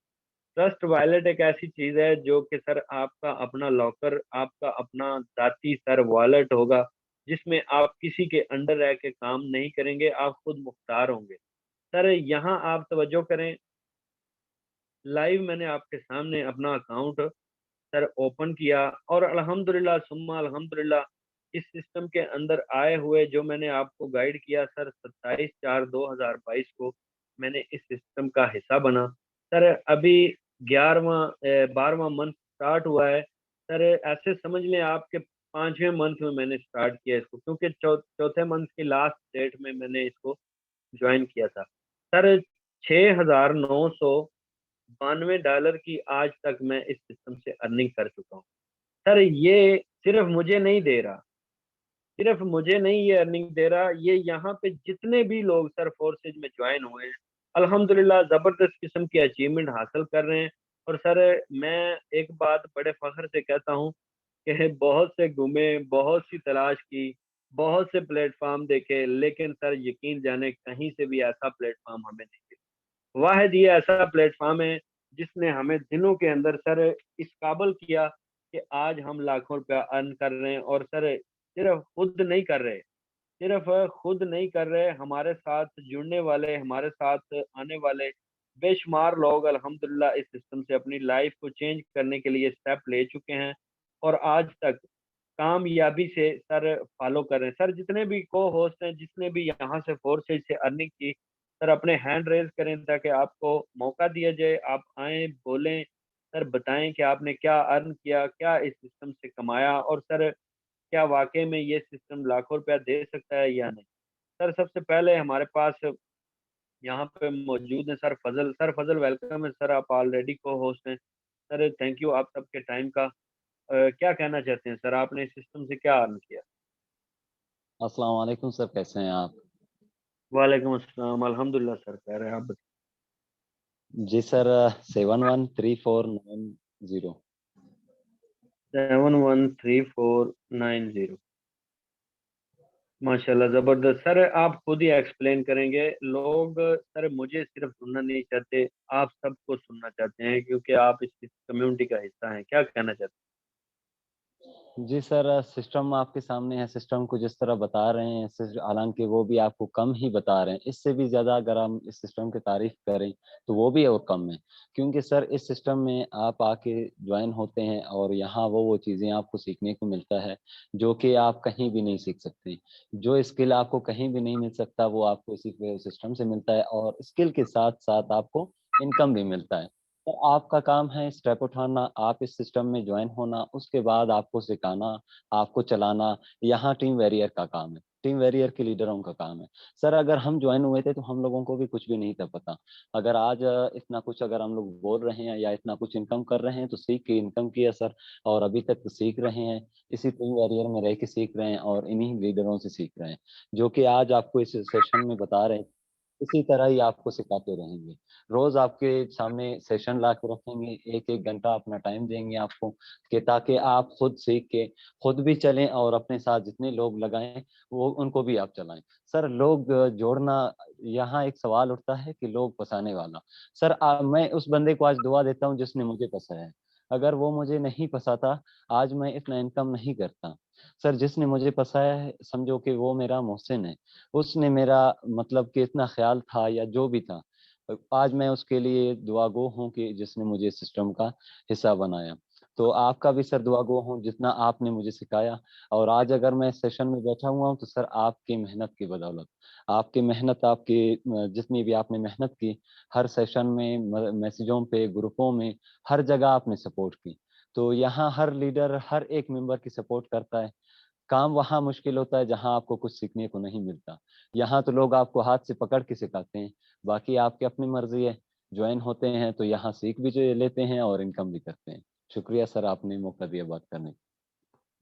ट्रस्ट वॉलेट एक ऐसी चीज़ है जो कि सर आपका अपना लॉकर, आपका अपना ज़ाती सर वॉलेट होगा, जिसमें आप किसी के अंडर रह के काम नहीं करेंगे, आप खुद मुख्तार होंगे। सर यहाँ आप तवज्जो करें, लाइव मैंने आपके सामने अपना अकाउंट सर ओपन किया, और अल्हम्दुलिल्लाह सुम्मा अल्हम्दुलिल्लाह इस सिस्टम के अंदर आए हुए जो मैंने आपको गाइड किया सर, 27/4/2022 को मैंने इस सिस्टम का हिस्सा बना। सर अभी 12वां मंथ स्टार्ट हुआ है। सर ऐसे समझ लें आपके 5वें मंथ में मैंने स्टार्ट किया इसको, क्योंकि चौथे मंथ की लास्ट डेट में मैंने इसको ज्वाइन किया था। सर $6,992 की आज तक मैं इस सिस्टम से अर्निंग कर चुका हूँ। सर ये सिर्फ मुझे नहीं दे रहा, सिर्फ मुझे नहीं ये अर्निंग दे रहा, ये यहाँ पे जितने भी लोग सर फोर्सेज में ज्वाइन हुए हैं, अल्हम्दुलिल्लाह ज़बरदस्त किस्म की अचीवमेंट हासिल कर रहे हैं। और सर मैं एक बात बड़े फ़ख्र से कहता हूँ कि बहुत से घूमे, बहुत सी तलाश की, बहुत से प्लेटफ़ॉर्म देखे, लेकिन सर यकीन जाने कहीं से भी ऐसा प्लेटफ़ॉर्म हमें नहीं मिला। वाहिद ये ऐसा प्लेटफ़ॉर्म है जिसने हमें दिनों के अंदर सर इस काबिल किया कि आज हम लाखों रुपया अर्न कर रहे हैं। और सर सिर्फ खुद नहीं कर रहे, सिर्फ खुद नहीं कर रहे, हमारे साथ जुड़ने वाले, हमारे साथ आने वाले बेशुमार लोग अल्हम्दुलिल्लाह इस सिस्टम से अपनी लाइफ को चेंज करने के लिए स्टेप ले चुके हैं, और आज तक कामयाबी से सर फॉलो कर रहे हैं। सर जितने भी को होस्ट हैं, जिसने भी यहाँ से फोर्सेज से अर्निंग की, सर अपने हैंड रेज करें ताकि आपको मौका दिया जाए, आप आएँ, बोलें, सर बताएँ कि आपने क्या अर्न किया, क्या इस सिस्टम से कमाया, और सर क्या वाक़ई में ये सिस्टम लाखों रुपया दे सकता है या नहीं? सर सबसे पहले हमारे पास यहाँ पे मौजूद हैं सर फ़ज़ल। सर फ़ज़ल वेलकम है सर, आप ऑलरेडी को-होस्ट हैं। सर थैंक यू आप सबके टाइम का। क्या कहना चाहते हैं सर, आपने इस सिस्टम से क्या अर्न किया? अस्सलाम वालेकुम सर, कैसे हैं आप? वालेकुम अस्सलाम, अल्हम्दुलिल्लाह सर, खैर है, आप बताइए? जी सर, 713490। 713490। माशाल्लाह ज़बरदस्त। सर आप खुद ही एक्सप्लेन करेंगे। लोग सर मुझे सिर्फ सुनना नहीं चाहते, आप सबको सुनना चाहते हैं क्योंकि आप इस कम्युनिटी का हिस्सा हैं। क्या कहना चाहते जी सर, सिस्टम आपके सामने है, सिस्टम को जिस तरह बता रहे हैं, हालाँकि वो भी आपको कम ही बता रहे हैं। इससे भी ज़्यादा अगर हम इस सिस्टम की तारीफ़ करें, तो वो भी और कम है। क्योंकि सर इस सिस्टम में आप आके जॉइन होते हैं और यहाँ वो चीज़ें आपको सीखने को मिलता है, जो कि आप कहीं भी नहीं सीख सकते। जो स्किल आपको कहीं भी नहीं मिल सकता, वो आपको इसी सिस्टम से मिलता है और स्किल के साथ-साथ आपको इनकम भी मिलता है। तो आपका काम है स्टेप उठाना, आप इस सिस्टम में जॉइन होना, उसके बाद आपको सिखाना, आपको चलाना, यहाँ टीम वॉरियर का काम है। टीम वॉरियर के लीडरों का काम है। सर अगर हम जॉइन हुए थे तो हम लोगों को भी कुछ भी नहीं था पता। अगर आज इतना कुछ अगर हम लोग बोल रहे हैं या इतना कुछ इनकम कर रहे हैं तो सीख के इनकम किया सर, और अभी तक तो सीख रहे हैं। इसी टीम वॉरियर में रह के सीख रहे हैं और इन्हीं लीडरों से सीख रहे हैं, जो कि आज आपको इस सेशन में बता रहे हैं। इसी तरह ही आपको सिखाते रहेंगे। रोज़ आपके सामने सेशन ला के रखेंगे, 1-1 घंटा अपना टाइम देंगे आपको, कि ताकि आप खुद सीख के खुद भी चलें और अपने साथ जितने लोग लगाएँ, वो उनको भी आप चलाएँ। सर लोग जोड़ना, यहाँ एक सवाल उठता है कि लोग फँसाने वाला। सर मैं उस बंदे को आज दुआ देता हूँ जिसने मुझे फँसाया है। अगर वो मुझे नहीं फँसाता, आज मैं इतना इनकम नहीं करता। सर जिसने मुझे फँसाया है, समझो कि वो मेरा मोहसिन है। उसने मेरा मतलब कि इतना ख़्याल था या जो भी था, आज मैं उसके लिए दुआगो हूँ कि जिसने मुझे इस सिस्टम का हिस्सा बनाया। तो आपका भी सर दुआगो हूँ जितना आपने मुझे सिखाया, और आज अगर मैं सेशन में बैठा हुआ हूँ तो सर आपकी मेहनत की बदौलत। आपकी मेहनत, आपकी जितनी भी आपने मेहनत की, हर सेशन में मैसेजों पे, ग्रुपों में, हर जगह आपने सपोर्ट की। तो यहाँ हर लीडर हर एक मेंबर की सपोर्ट करता है। काम वहाँ मुश्किल होता है जहाँ आपको कुछ सीखने को नहीं मिलता। यहाँ तो लोग आपको हाथ से पकड़ के सिखाते हैं, बाकी आपकी अपनी मर्ज़ी है। जॉइन होते हैं तो यहाँ सीख भी जो लेते हैं और इनकम भी करते हैं। शुक्रिया सर, आपने मौका दिया बात करने का।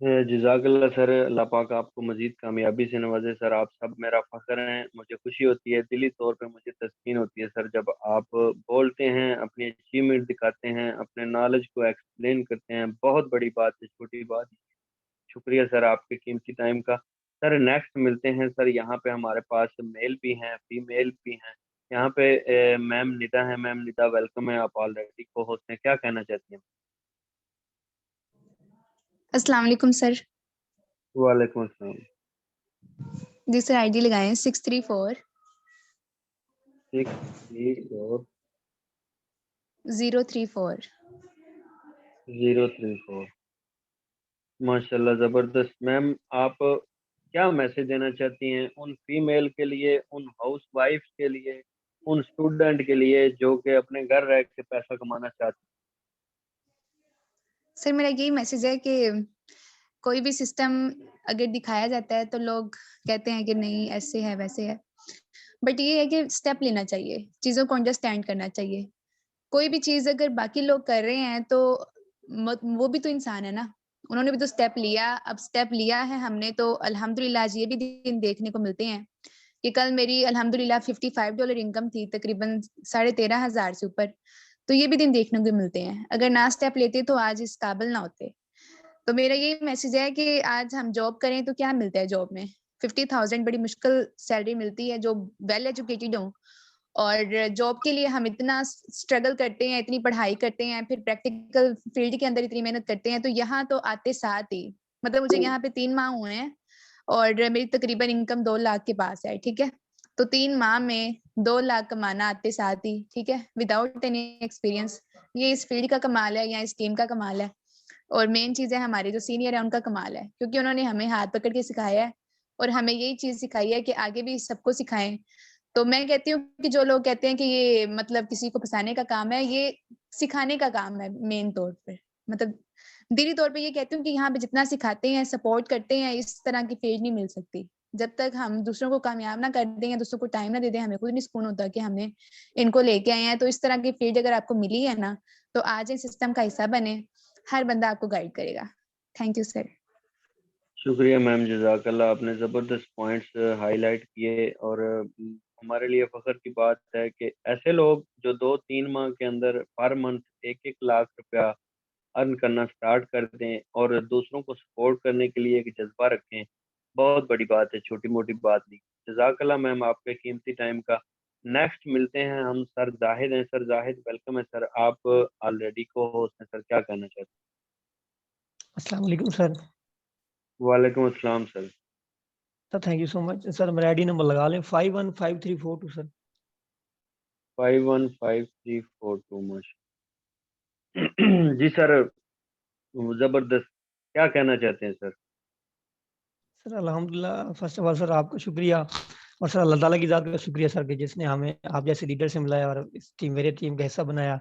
जज़ाकल्लाह सर, अल्लाह पाक आपको मज़ीद कामयाबी से नवाज़े सर। आप सब मेरा फ़ख्र हैं। मुझे खुशी होती है, दिली तौर पे मुझे तस्कीन होती है सर जब आप बोलते हैं, अपनी अचीवमेंट दिखाते हैं, अपने नॉलेज को एक्सप्लेन करते हैं। बहुत बड़ी बात है, छोटी बात नहीं। शुक्रिया सर आपके कीमती टाइम का। सर नेक्स्ट मिलते हैं सर। यहाँ पे हमारे पास मेल भी हैं, फीमेल भी हैं। यहाँ पे मैम निदा है। मैम निदा वेलकम है, आप ऑलरेडी को होस्ट हैं। क्या कहना चाहती हैं? अस्सलाम वालेकुम सर। वालेकुम अस्सलाम। जी सर, आईडी लगाएं 634 634 034। 034। माशाल्लाह ज़बरदस्त। मैम आप क्या मैसेज देना चाहती हैं उन फीमेल के लिए, उन हाउस वाइफ्स के लिए, उन स्टूडेंट के लिए जो कि अपने घर रह के पैसा कमाना चाहते सर मेरा यही मैसेज है कि कोई भी सिस्टम अगर दिखाया जाता है तो लोग कहते हैं कि नहीं ऐसे है वैसे है, बट ये है कि स्टेप लेना चाहिए, चीज़ों को अंडरस्टैंड करना चाहिए। कोई भी चीज़ अगर बाकी लोग कर रहे हैं तो वो भी तो इंसान है ना, उन्होंने भी तो स्टेप लिया। अब स्टेप लिया है हमने तो अल्हम्दुलिल्लाह आज ये भी दिन देखने को मिलते हैं कि कल मेरी अल्हम्दुलिल्लाह $55 इनकम थी, तकरीबन 13,500 से ऊपर। तो ये भी दिन देखने को मिलते हैं। अगर ना स्टेप लेते तो आज इस काबिल ना होते। तो मेरा यही मैसेज है कि आज हम जॉब करें तो क्या मिलता है जॉब में? 50,000 बड़ी मुश्किल सैलरी मिलती है जो वेल एजुकेटेड हों, और जॉब के लिए हम इतना स्ट्रगल करते हैं, इतनी पढ़ाई करते हैं, फिर प्रैक्टिकल फील्ड के अंदर इतनी मेहनत करते हैं, तो यहाँ तो आते साथ ही मतलब मुझे यहाँ पे 3 माह हुए हैं और मेरी तकरीबन इनकम 2 लाख के पास है, ठीक है? तो 3 माह में 2 लाख कमाना आते साथ ही, ठीक है? विदाउट एनी एक्सपीरियंस, ये इस फील्ड का कमाल है या इस टीम का कमाल है। और मेन चीज़ है हमारे जो सीनियर है उनका कमाल है, क्योंकि उन्होंने हमें हाथ पकड़ के सिखाया है और हमें यही चीज़ सिखाई है कि आगे भी सबको सिखाएँ। तो मैं कहती हूँ कि जो लोग कहते हैं कि ये मतलब किसी को फँसाने का काम है, ये सिखाने का काम है मेन तौर पे। मतलब दिली तौर पे ये कहती हूँ कि यहाँ पे जितना सिखाते हैं, सपोर्ट करते हैं, इस तरह की फील्ड नहीं मिल सकती। जब तक हम दूसरों को कामयाब ना कर दें या दूसरों को टाइम ना दे दें, हमें खुद नहीं सुकून होता कि हमने इनको लेके आए हैं। तो इस तरह की फील्ड अगर आपको मिली है ना, तो आ जाएँ, सिस्टम का हिस्सा बनें। हर बंदा आपको गाइड करेगा। Thank you sir. शुक्रिया मैम, जज़ाकल्लाह। आपने ज़बरदस्त पॉइंट्स हाईलाइट किए और हमारे लिए फ़ख्र की बात है कि ऐसे लोग जो 2-3 माह के अंदर पर मंथ 1-1 लाख रुपया अर्न करना स्टार्ट कर दें और दूसरों को सपोर्ट करने के लिए एक जज़्बा रखें, बहुत बड़ी बात है, छोटी मोटी बात नहीं। जज़ाकल्लाह मैम आपके कीमती टाइम का। नेक्स्ट मिलते हैं हम सर जाहिद हैं। सर जाहिद वेलकम है सर, आप ऑलरेडी को होस्ट हैं सर, क्या कहना चाहते हैं? अस्सलाम वालेकुम सर। वालेकुम अस्सलाम sir. Sir thank you so much sir. मेरा आईडी नंबर लगा लें 515342 सर। 515342 मच। जी सर, जबरदस्त, क्या कहना चाहते हैं सर? सर अल्हम्दुलिल्लाह, फर्स्ट ऑफ ऑल सर आपका शुक्रिया, और सर अल्लाह ताला की ज़ात का शुक्रिया सर कि जिसने हमें आप जैसे लीडर से मिलाया और इस टीम मेरे टीम का हिस्सा बनाया।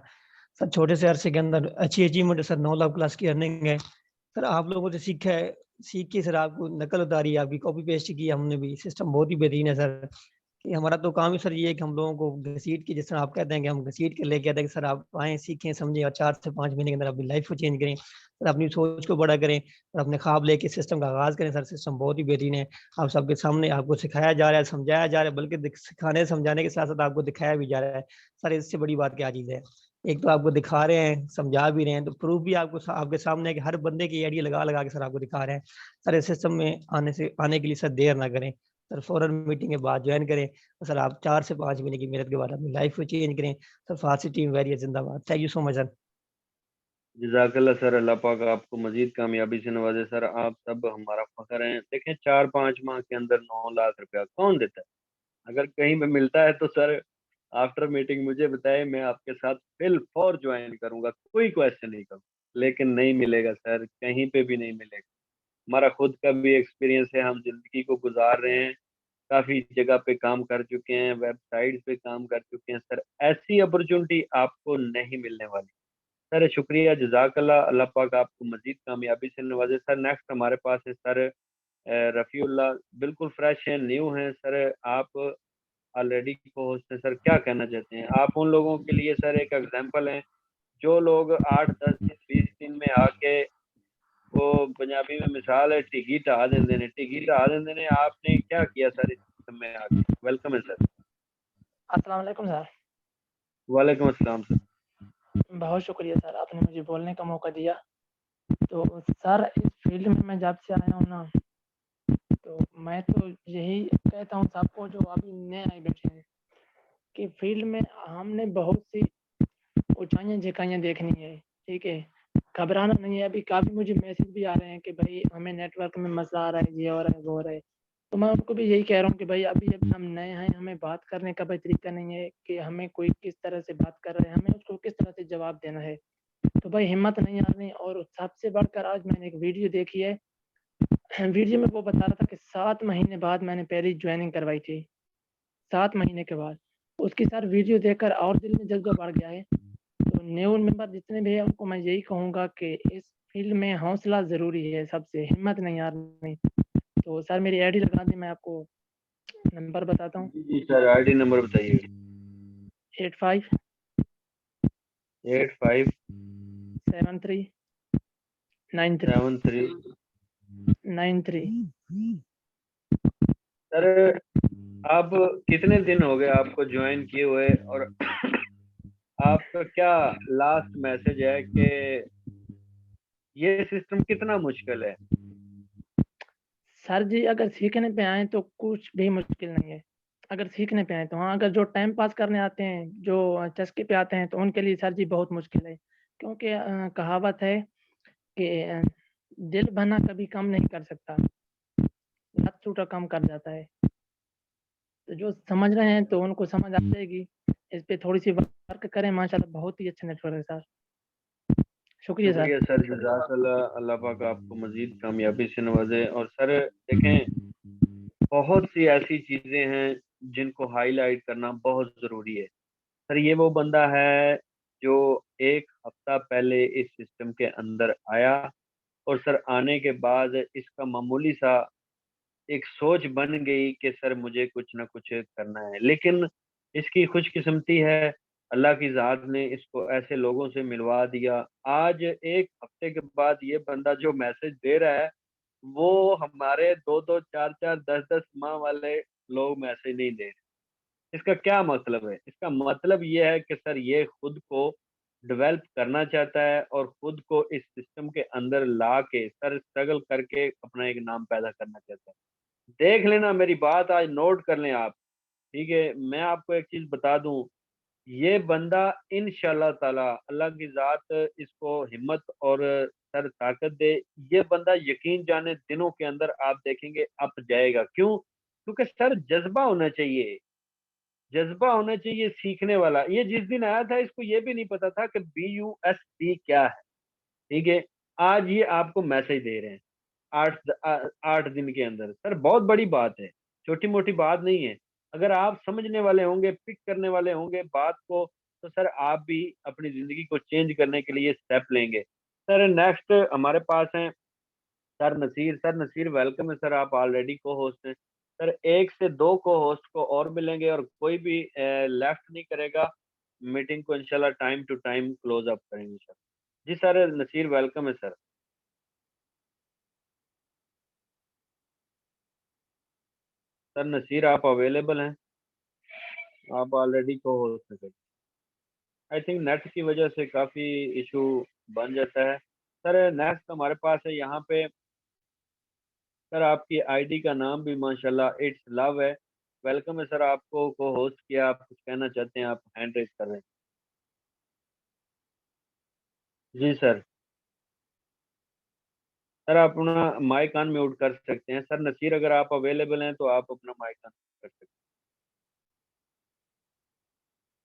सर छोटे से अरसे के अंदर अच्छी अचीवमेंट है सर, 9 लाख प्लस की अर्निंग है सर। आप लोगों से सीखा है, सीख के सर आपको नकल उतारी, आपकी कॉपी पेस्ट की हमने भी। सिस्टम बहुत ही बेहतरीन है सर। कि हमारा तो काम ही सर ये है कि हम लोगों को घसीट के, जिस तरह आप कहते हैं कि हम घसीट के लेके आते हैं कि सर आप आएँ, सीखें, समझें और 4 से 5 महीने के अंदर अपनी लाइफ को चेंज करें सर, अपनी सोच को बड़ा करें और अपने ख्वाब लेके सिस्टम का आगाज़ करें सर। सिस्टम बहुत ही बेहतरीन है। आप सबके सामने आपको सिखाया जा रहा है, समझाया जा रहा है, बल्कि सिखाने समझाने के साथ साथ आपको दिखाया भी जा रहा है सर। इससे बड़ी बात क्या चीज़ है? एक तो आपको दिखा रहे हैं, समझा भी रहे हैं, तो प्रूफ भी आपको आपके सामने है कि हर बंदे की आइडिया लगा लगा के सर आपको दिखा रहे हैं सर। इस सिस्टम में आने के लिए सर देर ना करें सर, फौरन मीटिंग के बाद ज्वाइन करें तो सर आप 4 से 5 महीने की मेहनत के बाद अपनी लाइफ को चेंज करें सर। फारसी टीम वैरियर जिंदाबाद। Thank you so much sir. जज़ाकल्लाह सर, अल्लाह पाक आपको मजीद कामयाबी से नवाजे सर, आप सब हमारा फख्र हैं। देखें 4-5 माह के अंदर 9 लाख रुपया कौन देता है? अगर कहीं पे मिलता है तो सर आफ्टर मीटिंग मुझे बताए, मैं आपके साथ फिल फॉर ज्वाइन करूंगा, कोई क्वेश्चन नहीं करूंगा। लेकिन नहीं मिलेगा सर, कहीं पे भी नहीं मिलेगा। हमारा खुद का भी एक्सपीरियंस है, हम जिंदगी को गुजार रहे हैं, काफी जगह पे काम कर चुके हैं, वेबसाइट पे काम कर चुके हैं सर। ऐसी अपॉर्चुनिटी आपको नहीं मिलने वाली सर। शुक्रिया, जज़ाकल्लाह, अल्लाह पाक आपको मजीद कामयाबी से नवाजे सर। नेक्स्ट हमारे पास है सर रफ़ीउल्लाह, बिल्कुल फ्रेश हैं, न्यू हैं सर। आप ऑलरेडी को होस्ट हैं सर, क्या कहना चाहते हैं? आप उन लोगों के लिए सर एक एग्जांपल हैं जो लोग 8-10 दिन 20 दिन में आके, वो पंजाबी में मिसाल है टिकी ढा देंगे ने, टिकी ढा देंगे ने। आपने क्या किया सर इस सिस्टम में आके? वेलकम है सर। अस्सलाम वालेकुम सर। वालेकुम अस्सलाम सर। बहुत शुक्रिया सर, आपने मुझे बोलने का मौका दिया। तो सर इस फील्ड में मैं जब से आया हूँ ना, तो मैं तो यही कहता हूँ सबको जो अभी नए आए बैठे हैं कि फील्ड में हमने बहुत सी ऊँचाइयाँ झकाइयाँ देखनी है, ठीक है? घबराना नहीं है। अभी काफ़ी मुझे मैसेज भी आ रहे हैं कि भाई हमें नेटवर्क में मसला आ रहा है, ये हो रहा है, वो हो रहा है। तो मैं उनको भी यही कह रहा हूँ कि भाई अभी हम नए हैं, हमें बात करने का भाई तरीका नहीं है कि हमें कोई किस तरह से बात कर रहा है, हमें उसको किस तरह से जवाब देना है। तो भाई हिम्मत नहीं हारनी। और सबसे बढ़कर आज मैंने एक वीडियो देखी है, वीडियो में वो बता रहा था कि 7 महीने बाद मैंने पहली जॉइनिंग करवाई थी, 7 महीने के बाद। उसकी सर वीडियो देखकर और दिल में जज़्बा बढ़ गया है। तो न्यू मेंबर जितने भी हैं उनको मैं यही कहूँगा कि इस फील्ड में हौसला ज़रूरी है, सबसे हिम्मत नहीं हारनी। तो सर मेरी आईडी लगा दी, मैं आपको नंबर बताता हूँ। जी सर, आईडी नंबर बताइए। 85 85 73 93 73। 93। सर आप कितने दिन हो गए आपको ज्वाइन किए हुए, और आपका क्या लास्ट मैसेज है कि ये सिस्टम कितना मुश्किल है? सर जी अगर सीखने पे आए तो कुछ भी मुश्किल नहीं है, अगर सीखने पे आए तो। हाँ, अगर जो टाइम पास करने आते हैं, जो चस्के पे आते हैं, तो उनके लिए सर जी बहुत मुश्किल है। क्योंकि कहावत है कि दिल बना कभी कम नहीं कर सकता, लत टूटा कम कर जाता है। तो जो समझ रहे हैं तो उनको समझ आ जाएगी। इस पे थोड़ी सी वर्क करें, माशाल्लाह बहुत ही अच्छा नेटवर्क है सर। शुक्रिया सर। शुक्रिया सर, जज़ाकल्लाह, अल्लाह पाक आपको मजीद कामयाबी से नवाजे। और सर देखें, बहुत सी ऐसी चीजें हैं जिनको हाईलाइट करना बहुत जरूरी है सर। ये वो बंदा है जो 1 हफ्ता पहले इस सिस्टम के अंदर आया, और सर आने के बाद इसका मामूली सा एक सोच बन गई कि सर मुझे कुछ ना कुछ करना है। लेकिन इसकी खुशकिस्मती है, अल्लाह की ज़ात ने इसको ऐसे लोगों से मिलवा दिया। आज 1 हफ्ते के बाद ये बंदा जो मैसेज दे रहा है, वो हमारे 2-2, 4-4, 10-10 माह वाले लोग मैसेज नहीं दे रहे। इसका क्या मतलब है? इसका मतलब ये है कि सर ये खुद को डेवलप करना चाहता है और खुद को इस सिस्टम के अंदर ला के सर स्ट्रगल करके अपना एक नाम पैदा करना चाहता है। देख लेना, मेरी बात आज नोट कर लें आप, ठीक है। मैं आपको एक चीज बता दूं, ये बंदा इंशाल्लाह ताला, अल्लाह की जात इसको हिम्मत और सर ताकत दे, ये बंदा यकीन जाने दिनों के अंदर आप देखेंगे अप जाएगा। क्यों? क्योंकि सर जज्बा होना चाहिए, जज्बा होना चाहिए सीखने वाला। ये जिस दिन आया था इसको ये भी नहीं पता था कि BUSD क्या है, ठीक है। आज ये आपको मैसेज दे रहे हैं 8 दिन के अंदर। सर बहुत बड़ी बात है, छोटी मोटी बात नहीं है। अगर आप समझने वाले होंगे, पिक करने वाले होंगे बात को, तो सर आप भी अपनी जिंदगी को चेंज करने के लिए स्टेप लेंगे। सर नेक्स्ट हमारे पास हैं sir Nasir. Sir Nasir welcome है सर, आप ऑलरेडी को होस्ट हैं सर। 1 से 2 को होस्ट को और मिलेंगे और कोई भी लेफ्ट नहीं करेगा। मीटिंग को इंशाल्लाह time to time close up करेंगे सर। जी सर नसीर वेलकम है सर। सर नसीर आप अवेलेबल हैं? आप ऑलरेडी को होस्ट हैं। आई थिंक नेट की वजह से काफ़ी इशू बन जाता है। सर नेक्स्ट हमारे पास है यहाँ पे, सर आपकी आईडी का नाम भी माशाल्लाह इट्स लव है। वेलकम है सर, आपको को होस्ट किया, आप कुछ कहना चाहते हैं, आप हैंड रेज कर रहे हैं। जी सर। सर आप अपना माइक ऑन म्यूट कर सकते हैं। सर नसीर अगर आप अवेलेबल हैं तो आप अपना माइक ऑन कर सकते हैं।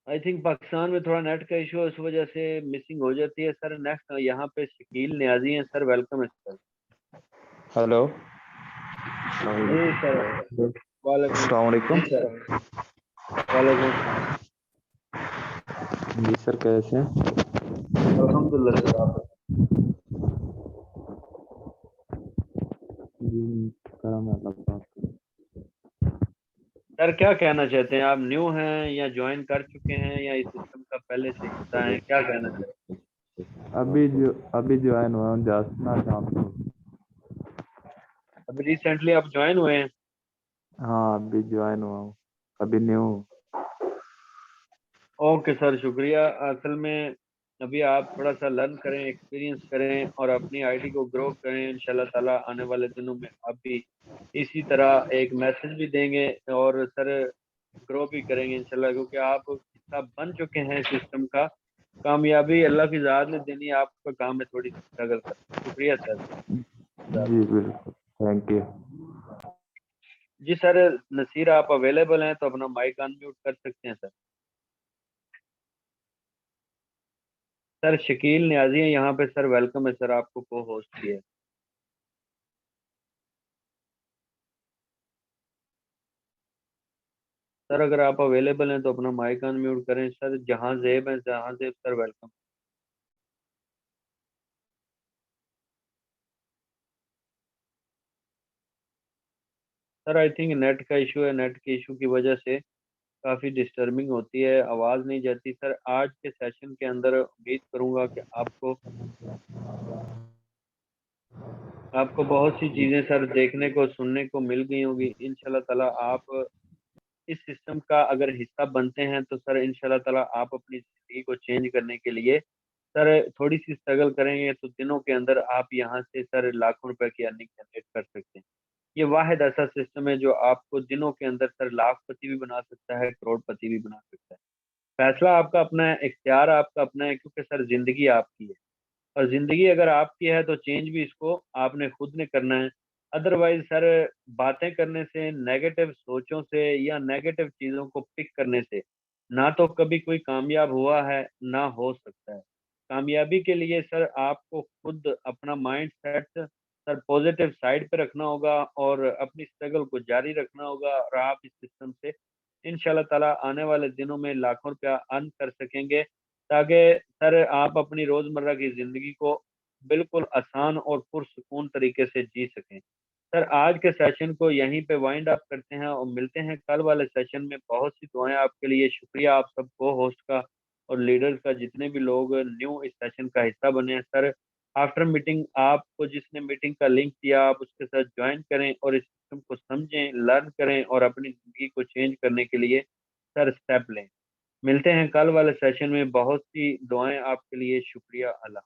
आई थिंक पाकिस्तान में थोड़ा नेट का इशू है, उस वजह से मिसिंग हो जाती है। सर नेक्स्ट यहाँ पे शकील नियाजी हैं सर, वेलकम है सर। हेलो। जी सर। वालेकुम। अस्सलाम वालेकुम। जी सर। वालेकुम सलाम। जी सर, कैसे हैं? अल्हम्दुलिल्लाह सर, आप जी करम है अल्लाह पाक का। सर क्या कहना चाहते हैं? आप न्यू हैं या ज्वाइन कर चुके हैं या इस सिस्टम का पहले से हिस्सा हैं, क्या कहना चाहते अभी ज्वाइन हुआ हूँ, जासना जानते हो? हैं? अभी रिसेंटली आप ज्वाइन हुए हैं? हाँ अभी ज्वाइन हुआ हूँ, अभी न्यू। ओके सर, शुक्रिया। असल में अभी आप थोड़ा सा लर्न करें, एक्सपीरियंस करें और अपनी आईडी को ग्रो करें। इंशाल्लाह ताला आने वाले दिनों में आप भी इसी तरह एक मैसेज भी देंगे और सर ग्रो भी करेंगे इंशाल्लाह, क्योंकि आप हिस्सा बन चुके हैं सिस्टम का। कामयाबी अल्लाह की ज़ात ने देनी है, आपका काम है थोड़ी सी स्ट्रगल करना। शुक्रिया सर। जी बिल्कुल, थैंक यू। जी सर नसीर आप अवेलेबल हैं तो अपना माइक अनम्यूट कर सकते हैं सर। सर शकील नियाजी है यहाँ पे सर, वेलकम है सर, आपको को होस्ट किया है। सर अगर आप अवेलेबल हैं तो अपना माइक अनम्यूट करें सर। जहां जेब है, जहां जेब sir welcome. Sir I think net का इशू है, नेट के इशू की वजह से काफ़ी डिस्टर्बिंग होती है, आवाज़ नहीं जाती। सर आज के सेशन के अंदर उम्मीद करूंगा कि आपको बहुत सी चीज़ें सर देखने को सुनने को मिल गई होंगी। इंशाल्लाह ताला आप इस सिस्टम का अगर हिस्सा बनते हैं तो सर इंशाल्लाह ताला आप अपनी ज़िंदगी को चेंज करने के लिए सर थोड़ी सी स्ट्रगल करेंगे तो दिनों के अंदर आप यहाँ से सर लाखों रुपए की अर्निंग जनरेट कर सकते हैं। ये वाहिद ऐसा सिस्टम है जो आपको दिनों के अंदर सर लाखपति भी बना सकता है, करोड़पति भी बना सकता है। फैसला आपका अपना है, इख्तियार आपका अपना है, क्योंकि सर जिंदगी आपकी है और ज़िंदगी अगर आपकी है तो चेंज भी इसको आपने खुद ने करना है। अदरवाइज़ सर बातें करने से, नेगेटिव सोचों से या नेगेटिव चीज़ों को पिक करने से ना तो कभी कोई कामयाब हुआ है, ना हो सकता है। कामयाबी के लिए सर आपको खुद अपना माइंडसेट सर पॉजिटिव साइड पे रखना होगा और अपनी स्ट्रगल को जारी रखना होगा और आप इस सिस्टम से इंशाल्लाह ताला आने वाले दिनों में लाखों रुपया अर्न कर सकेंगे, ताकि सर आप अपनी रोज़मर्रा की ज़िंदगी को बिल्कुल आसान और पुरसुकून तरीके से जी सकें। सर आज के सेशन को यहीं पे वाइंड अप करते हैं और मिलते हैं कल वाले सेशन में। बहुत सी दुआएं आपके लिए। शुक्रिया आप सबको होस्ट का और लीडर्स का, जितने भी लोग न्यू इस सेशन का हिस्सा बने हैं। सर आफ्टर मीटिंग आपको जिसने मीटिंग का लिंक दिया आप उसके साथ ज्वाइन करें और इस सिस्टम को समझें, लर्न करें और अपनी ज़िंदगी को चेंज करने के लिए सर स्टेप लें। मिलते हैं कल वाले सेशन में। बहुत सी दुआएं आपके लिए। शुक्रिया। अल्लाह।